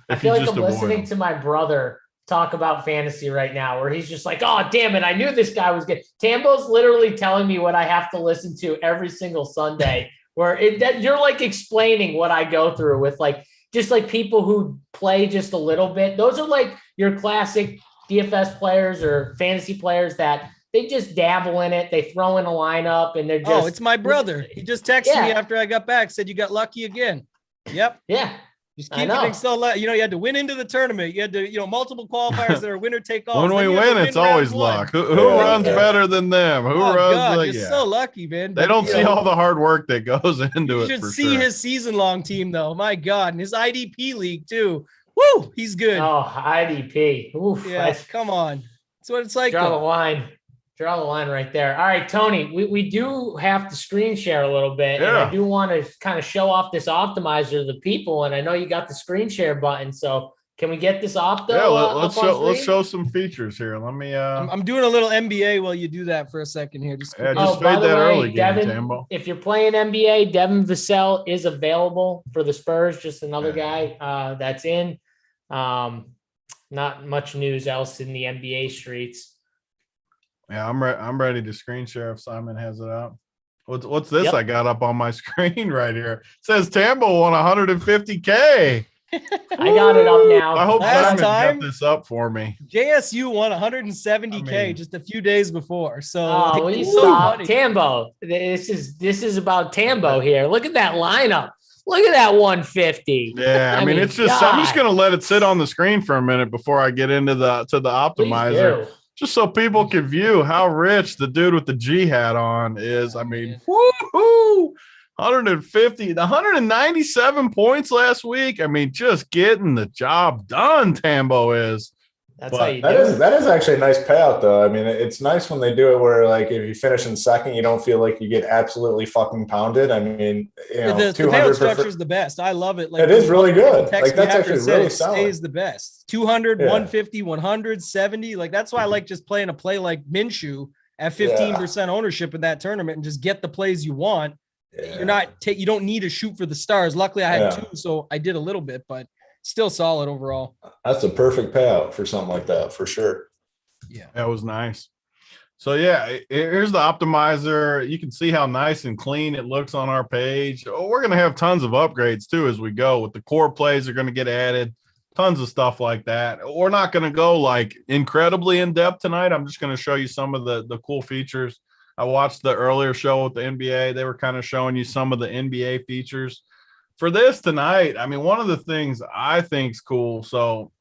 I feel like I'm listening to my brother talk about fantasy right now, where he's just oh, damn it, I knew this guy was good. Tambo's literally telling me what I have to listen to every single Sunday. Where you're explaining what I go through with just people who play just a little bit. Those are your classic DFS players or fantasy players that they just dabble in it. They throw in a lineup and they're just. Oh, it's my brother. He just texted me after I got back, said you got lucky again. Yep. Yeah. Just keep getting so lucky. You had to win into the tournament. You had to, multiple qualifiers that are winner take all. When we win, it's always luck. Who runs better than them? Who runs? God, you're so lucky, man. They don't see all the hard work that goes into it. You should see his season-long team, though. My God, and his IDP league too. Woo, he's good. Oh, IDP. Oof, yeah, come on. That's what it's like. Draw the line. Draw the line right there. All right, Tony, we do have to screen share a little bit. Yeah. And I do want to kind of show off this optimizer to the people. And I know you got the screen share button. So Can we get this off though? Yeah, let's show some features here. Let me. I'm doing a little NBA while you do that for a second here. Just fade by the that way, early game, Devin, Tambo. if you're playing NBA, Devin Vassell is available for the Spurs. Just another guy that's in. Not much news else in the NBA streets. Yeah, I'm ready to screen share if Simon has it up. What's this? Yep. I got up on my screen right here. It says Tambo won 150K. I got it up now. I hope Last Simon time- got this up for me. JSU won 170K just a few days before. So will you it's so stop, funny. Tambo? This is about Tambo here. Look at that lineup. Look at that 150. Yeah, I mean it's just I'm just gonna let it sit on the screen for a minute before I get into the optimizer. Just so people can view how rich the dude with the G hat on is. I mean, woohoo! 197 points last week. I mean, just getting the job done, Tambo is. That's how you do that it. That is actually a nice payout, though. I mean, it's nice when they do it where, like, if you finish in second, you don't feel like you get absolutely fucking pounded. I mean, the payout structure is the best. I love it. Like, it is really good. Like, that's actually really solid. Stays the best. 200, 150, 100, 70. Like, that's why I like just playing a play like Minshew at 15% ownership in that tournament and just get the plays you want. Yeah. You don't need to shoot for the stars. Luckily, I had 2, so I did a little bit, but still solid overall. That's a perfect payout for something like that, for sure. Yeah, that was nice. So yeah, here's the optimizer. You can see how nice and clean it looks on our page. We're going to have tons of upgrades too as we go. With the core plays are going to get added, tons of stuff like that. We're not going to go like incredibly in depth tonight. I'm just going to show you some of the cool features. I watched the earlier show with the NBA. They were kind of showing you some of the NBA features. For this tonight, I mean, one of the things I think is cool. So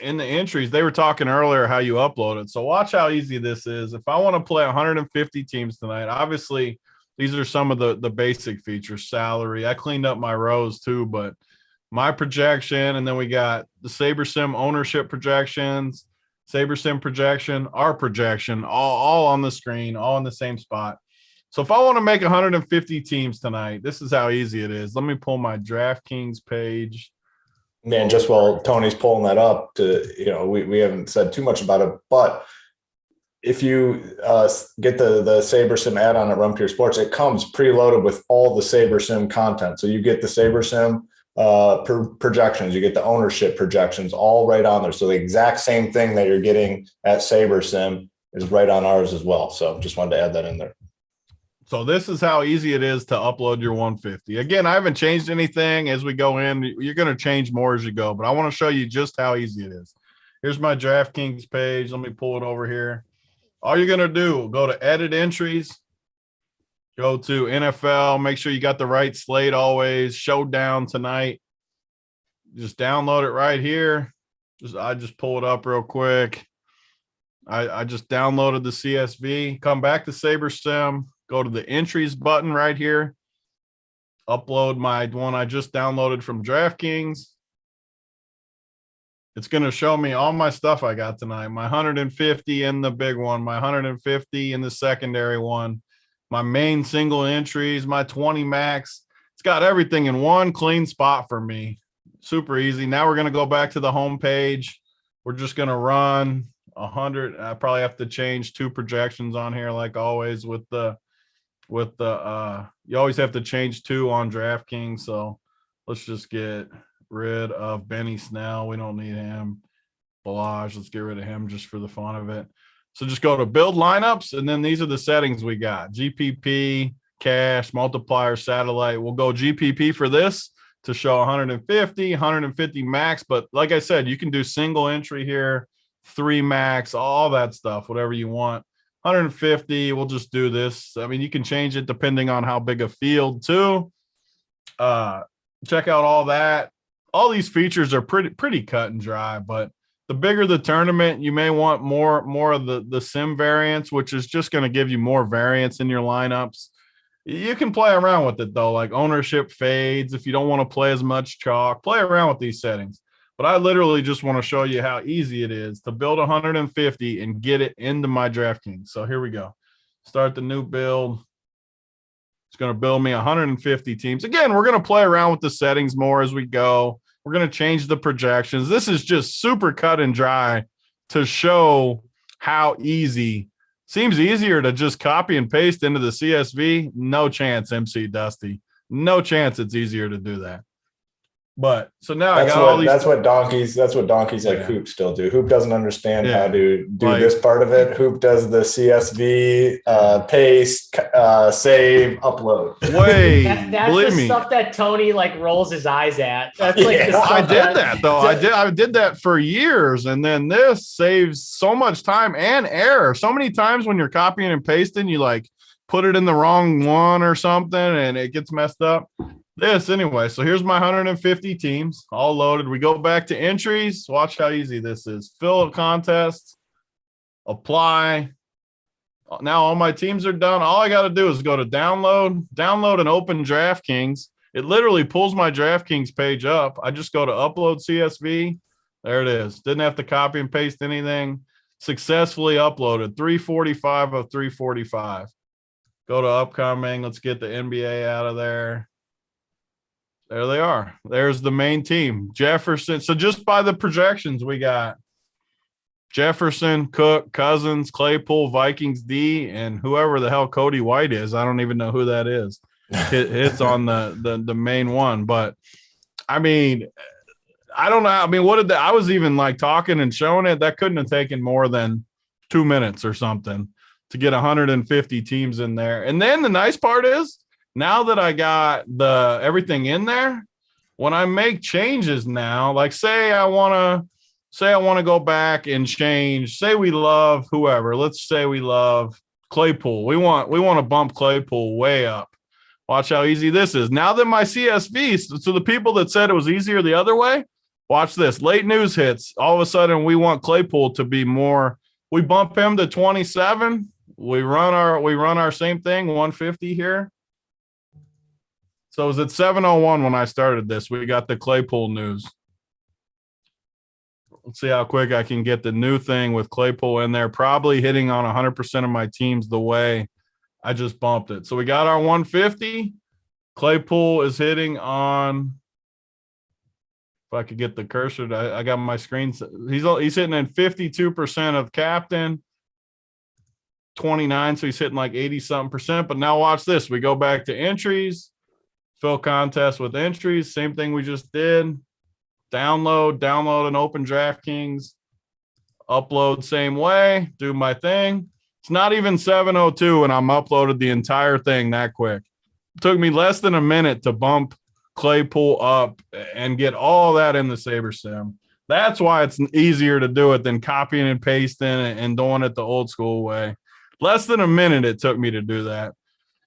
in the entries, they were talking earlier how you upload it. So watch how easy this is. If I want to play 150 teams tonight, obviously these are some of the basic features. Salary. I cleaned up my rows too, but my projection, and then we got the Saber Sim ownership projections, Saber Sim projection, our projection, all on the screen, all in the same spot. So if I want to make 150 teams tonight, this is how easy it is. Let me pull my DraftKings page. Man, just while Tony's pulling that up, we haven't said too much about it, but if you get the Saber Sim add-on at Run Pure Sports, it comes preloaded with all the Saber Sim content. So you get the Saber Sim projections, you get the ownership projections, all right on there. So the exact same thing that you're getting at Saber Sim is right on ours as well. So just wanted to add that in there. So this is how easy it is to upload your 150. Again, I haven't changed anything as we go in. You're going to change more as you go, but I want to show you just how easy it is. Here's my DraftKings page. Let me pull it over here. All you're going to do, go to edit entries, go to NFL, make sure you got the right slate always, showdown tonight. Just download it right here. I just pull it up real quick. I just downloaded the CSV. Come back to Saber Sim. Go to the entries button right here. Upload my one I just downloaded from DraftKings. It's going to show me all my stuff I got tonight. My 150 in the big one, my 150 in the secondary one, my main single entries, my 20 max. It's got everything in one clean spot for me. Super easy. Now we're going to go back to the home page. We're just going to run 100. I probably have to change 2 projections on here like always with the you always have to change 2 on DraftKings. So let's just get rid of Benny Snell. We don't need him. Balaj, let's get rid of him just for the fun of it. So just go to build lineups, and then these are the settings we got. GPP, cash, multiplier, satellite. We'll go GPP for this to show 150 max. But like I said, you can do single entry here, 3 max, all that stuff, whatever you want. 150, we'll just do this. I mean, you can change it depending on how big a field too. Check out all that. All these features are pretty cut and dry, but the bigger the tournament, you may want more of the sim variants, which is just going to give you more variance in your lineups. You can play around with it though, like ownership fades. If you don't want to play as much chalk, play around with these settings. But I literally just want to show you how easy it is to build 150 and get it into my DraftKings. So here we go. Start the new build. It's going to build me 150 teams. Again, we're going to play around with the settings more as we go. We're going to change the projections. This is just super cut and dry to show how easy. Seems easier to just copy and paste into the CSV. No chance, MC Dusty. No chance it's easier to do that. But so now I got all these. That's what donkeys like Hoop still do. Hoop doesn't understand how to do this part of it. Hoop does the CSV, paste, save, upload. That's the stuff that Tony like rolls his eyes at. That's like the stuff I did that though. I did that for years, and then this saves so much time and error. So many times when you're copying and pasting, you like put it in the wrong one or something, and it gets messed up. This anyway. So here's my 150 teams all loaded. We go back to entries. Watch how easy this is. Fill a contest, apply. Now all my teams are done. All I got to do is go to download and open DraftKings. It literally pulls my DraftKings page up. I just go to upload CSV. There it is. Didn't have to copy and paste anything. Successfully uploaded. 345 of 345. Go to upcoming. Let's get the NBA out of there. There they are. There's the main team. Jefferson. So just by the projections, we got Jefferson, Cook, Cousins, Claypool, Vikings D, and whoever the hell Cody White is. I don't even know who that is. It's on the main one. But, I mean, I don't know. I mean, I was even like talking and showing it. That couldn't have taken more than 2 minutes or something to get 150 teams in there. And then the nice part is, now that I got everything in there, when I make changes now, like say I want to go back and change, say we love whoever, let's say we love Claypool. We want to bump Claypool way up. Watch how easy this is. Now that my CSV, so the people that said it was easier the other way, watch this. Late news hits. All of a sudden we want Claypool to be more, we bump him to 27. We run our same thing, 150 here. So it was at 7:01 when I started this. We got the Claypool news. Let's see how quick I can get the new thing with Claypool in there. Probably hitting on 100% of my teams the way I just bumped it. So we got our 150. Claypool is hitting on, if I could get the cursor, I got my screen. He's hitting in 52% of captain, 29. So he's hitting like 80-something%. But now watch this. We go back to entries. Fill contest with entries. Same thing we just did. Download and open DraftKings. Upload same way. Do my thing. It's not even 7:02 and I'm uploaded the entire thing that quick. It took me less than a minute to bump Claypool up and get all that in the Saber Sim. That's why it's easier to do it than copying and pasting and doing it the old school way. Less than a minute it took me to do that.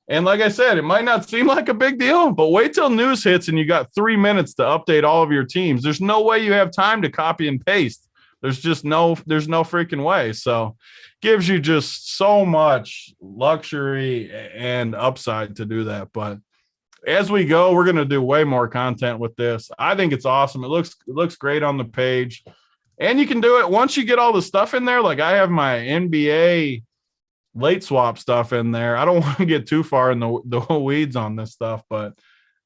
And like I said, it might not seem like a big deal, but wait till news hits and you got 3 minutes to update all of your teams. There's no way you have time to copy and paste. There's no freaking way. So gives you just so much luxury and upside to do that. But as we go, we're going to do way more content with this. I think it's awesome. It looks great on the page. And you can do it once you get all the stuff in there. Like I have my NBA late swap stuff in there. I don't want to get too far in the weeds on this stuff, but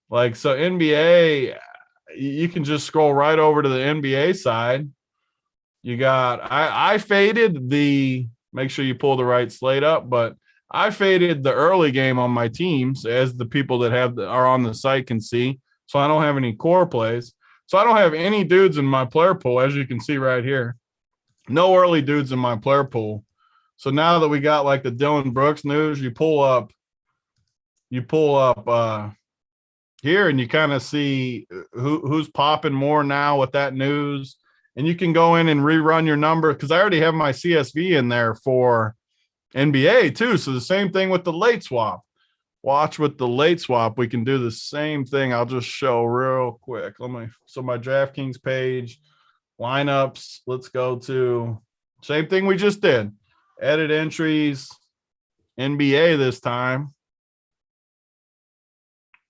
like, so NBA, you can just scroll right over to the NBA side. You got, I faded make sure you pull the right slate up, but I faded the early game on my teams as the people that are on the site can see. So I don't have any core plays. So I don't have any dudes in my player pool, as you can see right here. No early dudes in my player pool. So now that we got like the Dylan Brooks news, you pull up here and you kind of see who's popping more now with that news. And you can go in and rerun your number because I already have my CSV in there for NBA too. So the same thing with the late swap. Watch with the late swap. We can do the same thing. I'll just show real quick. So my DraftKings page, lineups, let's go to same thing we just did. Edit entries, NBA this time.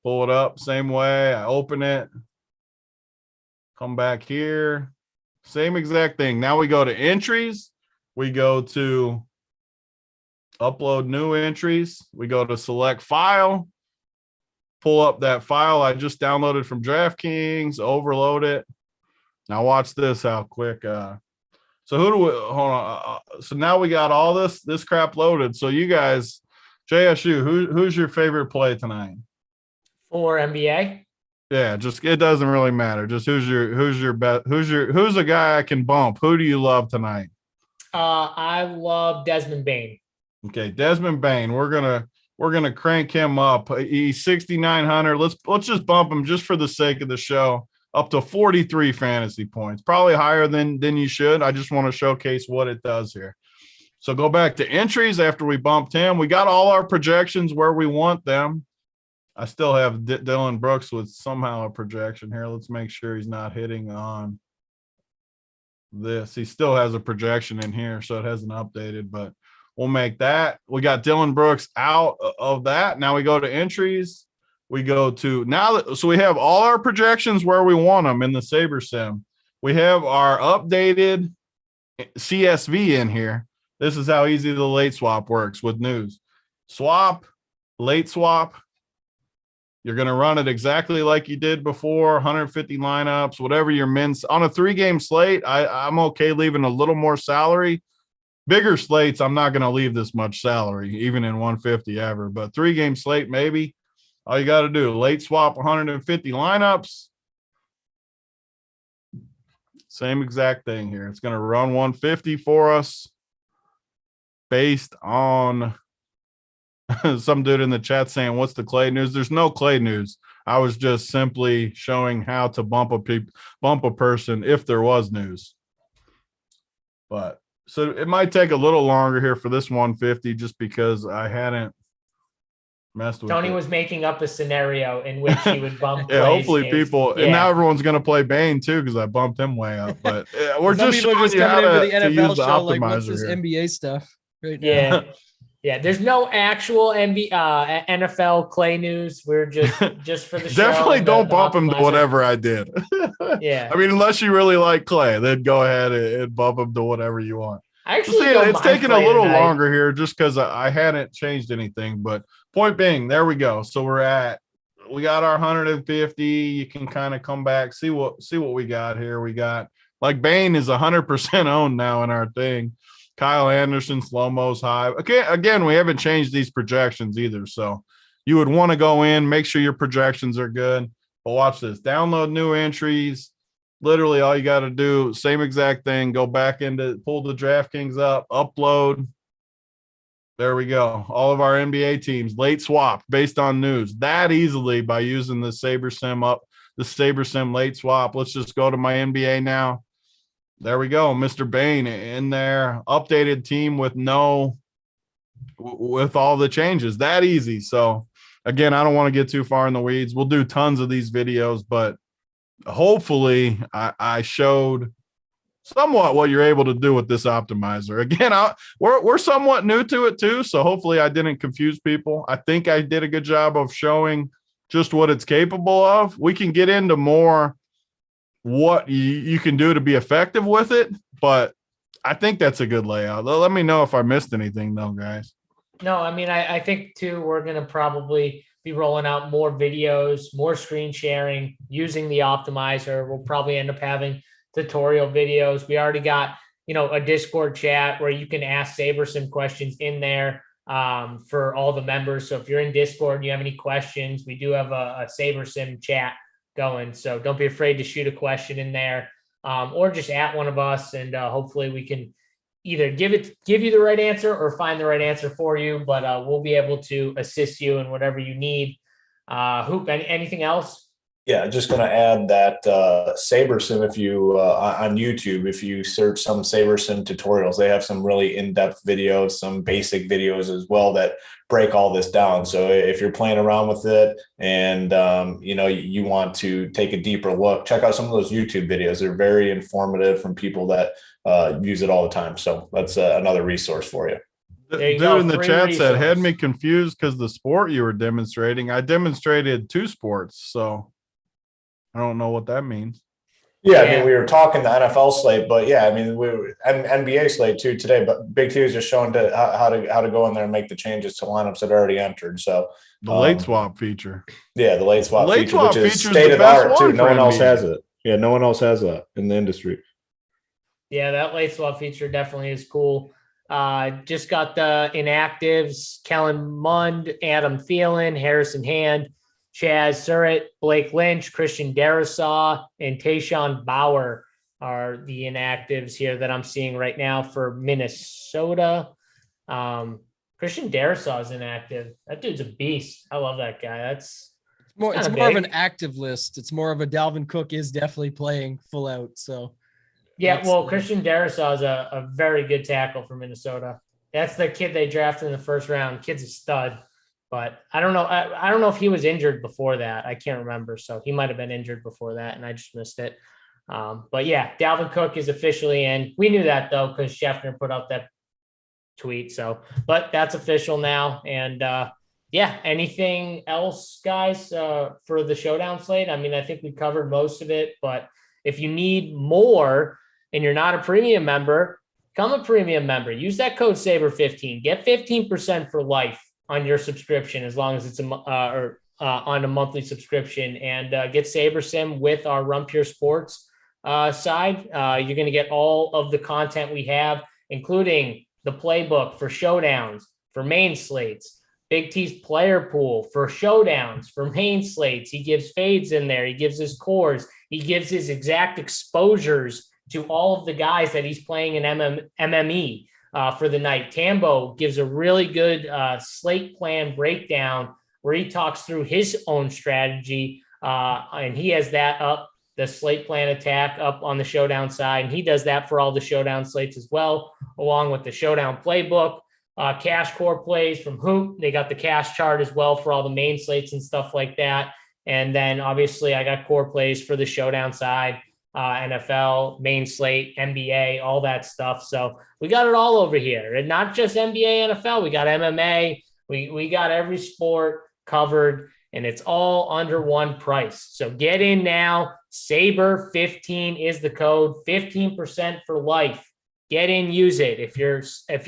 Pull it up, same way. I open it. Come back here. Same exact thing. Now we go to entries. We go to upload new entries. We go to select file. pull up that file I just downloaded from DraftKings, overload it. Now watch this, how quick. So who do we, hold on. So now we got all this crap loaded. So you guys, JSU, who's your favorite play tonight? For NBA? Yeah, just it doesn't really matter. Just who's your bet? Who's a guy I can bump? Who do you love tonight? I love Desmond Bain. Okay, Desmond Bain. We're gonna crank him up. He's 6,900. Let's just bump him just for the sake of the show up to 43 fantasy points. Probably higher than you should. I just want to showcase what it does here. So go back to entries after we bumped him. We got all our projections where we want them. I still have Dylan Brooks with somehow a projection here. Let's make sure he's not hitting on this. He still has a projection in here, so it hasn't updated, but we'll make that. We got Dylan Brooks out of that. Now we go to entries. We go to so we have all our projections where we want them in the Saber Sim. We have our updated CSV in here. This is how easy the late swap works with news. Swap, late swap. You're going to run it exactly like you did before, 150 lineups, whatever your min's. On a 3-game slate, I'm okay leaving a little more salary. Bigger slates, I'm not going to leave this much salary, even in 150 ever. But 3-game slate, maybe. All you got to do, late swap 150 lineups. Same exact thing here. It's going to run 150 for us based on some dude in the chat saying, what's the Clay news? There's no Clay news. I was just simply showing how to bump a person if there was news. But so it might take a little longer here for this 150 just because I hadn't messed with Tony it. was making up a scenario in which he would bump. Yeah, hopefully people, yeah. And now everyone's going to play Bane too because I bumped him way up. But we're Some just people are showing just you how coming into the to NFL use the show like, what's optimizer this here. NBA stuff right now? Yeah. Yeah, there's no actual NFL Clay news. We're just for the show. Definitely don't bump him to whatever I did. Yeah. I mean, unless you really like Clay, then go ahead and bump him to whatever you want. Actually, it's taking a little longer here just because I hadn't changed anything. But point being, there we go. So we got our 150. You can kind of come back, see what we got here. We got like Bane is 100% owned now in our thing. Kyle Anderson, slow-mo's high. Okay, again, we haven't changed these projections either. So you would want to go in, make sure your projections are good. But watch this. Download new entries. Literally all you got to do, same exact thing, go back into, pull the DraftKings up, upload. There we go. All of our NBA teams, late swap based on news that easily by using the Saber Sim late swap. Let's just go to my NBA now. There we go. Mr. Bain in there, updated team with all the changes, that easy. So again, I don't want to get too far in the weeds. We'll do tons of these videos, but hopefully I showed somewhat what you're able to do with this optimizer. Again, we're somewhat new to it too. So hopefully I didn't confuse people. I think I did a good job of showing just what it's capable of. We can get into more what you can do to be effective with it, but I think that's a good layout. Let me know if I missed anything though, guys. No, I mean, I think too, we're going to probably be rolling out more videos, more screen sharing using the optimizer. We'll probably end up having tutorial videos. We already got, a Discord chat where you can ask Saber some questions in there for all the members. So if you're in Discord and you have any questions, we do have a Saber Sim chat going. So don't be afraid to shoot a question in there or just at one of us. And hopefully we can either give you the right answer or find the right answer for you, but we'll be able to assist you in whatever you need. Hoop, anything else? Yeah, just going to add that Saber Sim, if you on YouTube, if you search some Saber Sim tutorials, they have some really in-depth videos, some basic videos as well that break all this down. So if you're playing around with it and you want to take a deeper look, check out some of those YouTube videos. They're very informative from people that use it all the time. So that's another resource for you. Dude in the chat said, had me confused because the sport you were demonstrating. I demonstrated 2 sports, so I don't know what that means. Yeah, I mean, we were talking the NFL slate, but yeah, I mean, we were NBA slate too today. But Big T was just showing how to go in there and make the changes to lineups that already entered. So the late swap feature. Yeah, the late swap late feature, swap which is feature state of the art too. No one NBA. else has it. Yeah, no one else has that in the industry. Yeah, that late swap feature definitely is cool. Just got the inactives: Kellen Mond, Adam Thielen, Harrison Hand, Chaz Surratt, Blake Lynch, Christian Darrisaw, and Tayshawn Bauer are the inactives here that I'm seeing right now for Minnesota. Christian Darrisaw is inactive. That dude's a beast. I love that guy. It's more of an active list. It's more of a Dalvin Cook is definitely playing full out. So yeah, well, Christian Darrisaw is a very good tackle for Minnesota. That's the kid they drafted in the first round. Kid's a stud. But I don't know. I don't know if he was injured before that. I can't remember. So he might have been injured before that, and I just missed it. But yeah, Dalvin Cook is officially in. We knew that though because Scheffner put out that tweet. So, but that's official now. And yeah, anything else, guys, for the showdown slate? I mean, I think we covered most of it. But if you need more and you're not a premium member, become a premium member. Use that code Saber15. Get 15% for life on your subscription, as long as it's on a monthly subscription, and get Saber Sim with our Run Pure Sports side. You're going to get all of the content we have, including the playbook for showdowns, for main slates, Big T's player pool for showdowns, for main slates. He gives fades in there. He gives his cores. He gives his exact exposures to all of the guys that he's playing in MME. For the night. Tambo gives a really good slate plan breakdown where he talks through his own strategy, and he has that up, the slate plan attack up on the showdown side, and he does that for all the showdown slates as well, along with the showdown playbook, cash core plays from Hoop. They got the cash chart as well for all the main slates and stuff like that. And then obviously I got core plays for the showdown side. NFL, main slate, NBA, all that stuff. So we got it all over here, and not just NBA, NFL. We got MMA. We got every sport covered, and it's all under one price. So get in now. Saber15 is the code. 15% for life. Get in, use it. If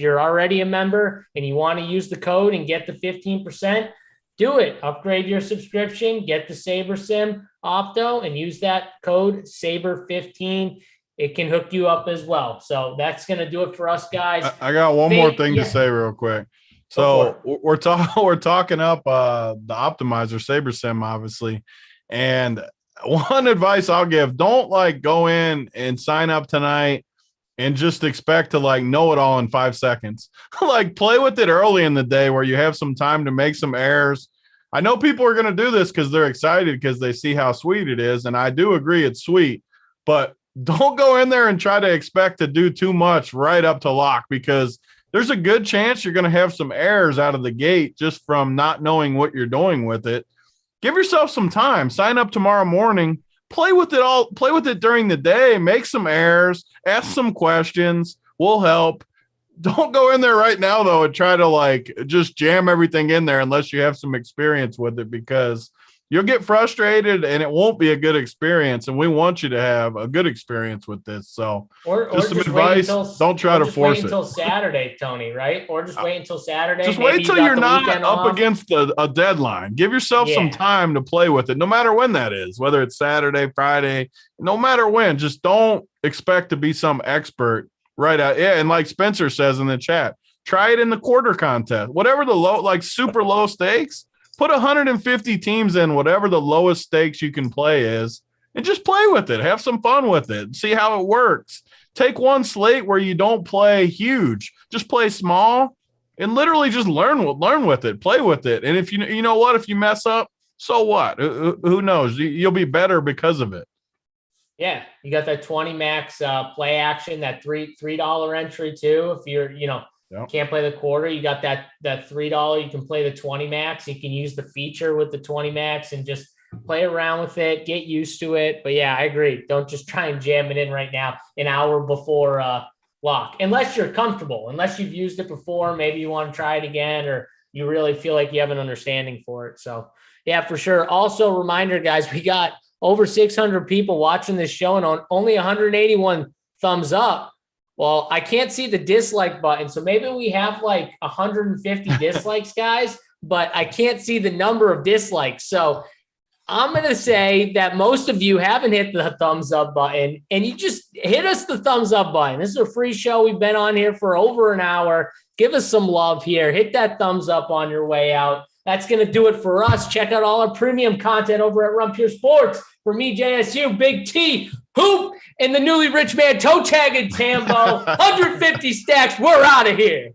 you're already a member and you want to use the code and get the 15%, do it. Upgrade your subscription. Get the Saber Sim Opto and use that code Saber15. It can hook you up as well. So that's going to do it for us, guys. I got one more thing to say real quick. So we're talking up the optimizer Saber Sim, obviously. And one advice I'll give, don't go in and sign up tonight and just expect to know it all in 5 seconds. Play with it early in the day where you have some time to make some errors. I know people are going to do this because they're excited because they see how sweet it is. And I do agree it's sweet, but don't go in there and try to expect to do too much right up to lock, because there's a good chance you're going to have some errors out of the gate just from not knowing what you're doing with it. Give yourself some time. Sign up tomorrow morning. Play with it during the day. Make some errors. Ask some questions. We'll help. Don't go in there right now, though, and try to just jam everything in there unless you have some experience with it, because you'll get frustrated and it won't be a good experience. And we want you to have a good experience with this. So just some advice. Don't try to force it. Wait until Saturday, Tony, right? Or just wait until Saturday. Just wait until you're not up against a deadline. Give yourself some time to play with it, no matter when that is, whether it's Saturday, Friday, no matter when. Just don't expect to be some expert right out. Yeah. And like Spencer says in the chat, try it in the quarter contest, whatever the low, super low stakes, put 150 teams in whatever the lowest stakes you can play is, and just play with it. Have some fun with it. See how it works. Take one slate where you don't play huge, just play small and literally just learn with it, play with it. And if you know what, if you mess up, so what? Who knows? You'll be better because of it. Yeah, you got that 20 max play action, that $3 entry too. If you're, can't play the quarter, you got that $3. You can play the 20 max. You can use the feature with the 20 max and just play around with it, get used to it. But yeah, I agree. Don't just try and jam it in right now, an hour before lock, unless you're comfortable, unless you've used it before. Maybe you want to try it again, or you really feel like you have an understanding for it. So yeah, for sure. Also, reminder, guys, we got over 600 people watching this show and only 181 thumbs up. Well, I can't see the dislike button. So maybe we have like 150 dislikes, guys, but I can't see the number of dislikes. So I'm going to say that most of you haven't hit the thumbs up button, and you just hit us the thumbs up button. This is a free show. We've been on here for over an hour. Give us some love here. Hit that thumbs up on your way out. That's going to do it for us. Check out all our premium content over at Run Pure Sports. For me, JSU, Big T, Hoop, and the newly rich man, Toe Tag and Tambo. 150 stacks. We're out of here.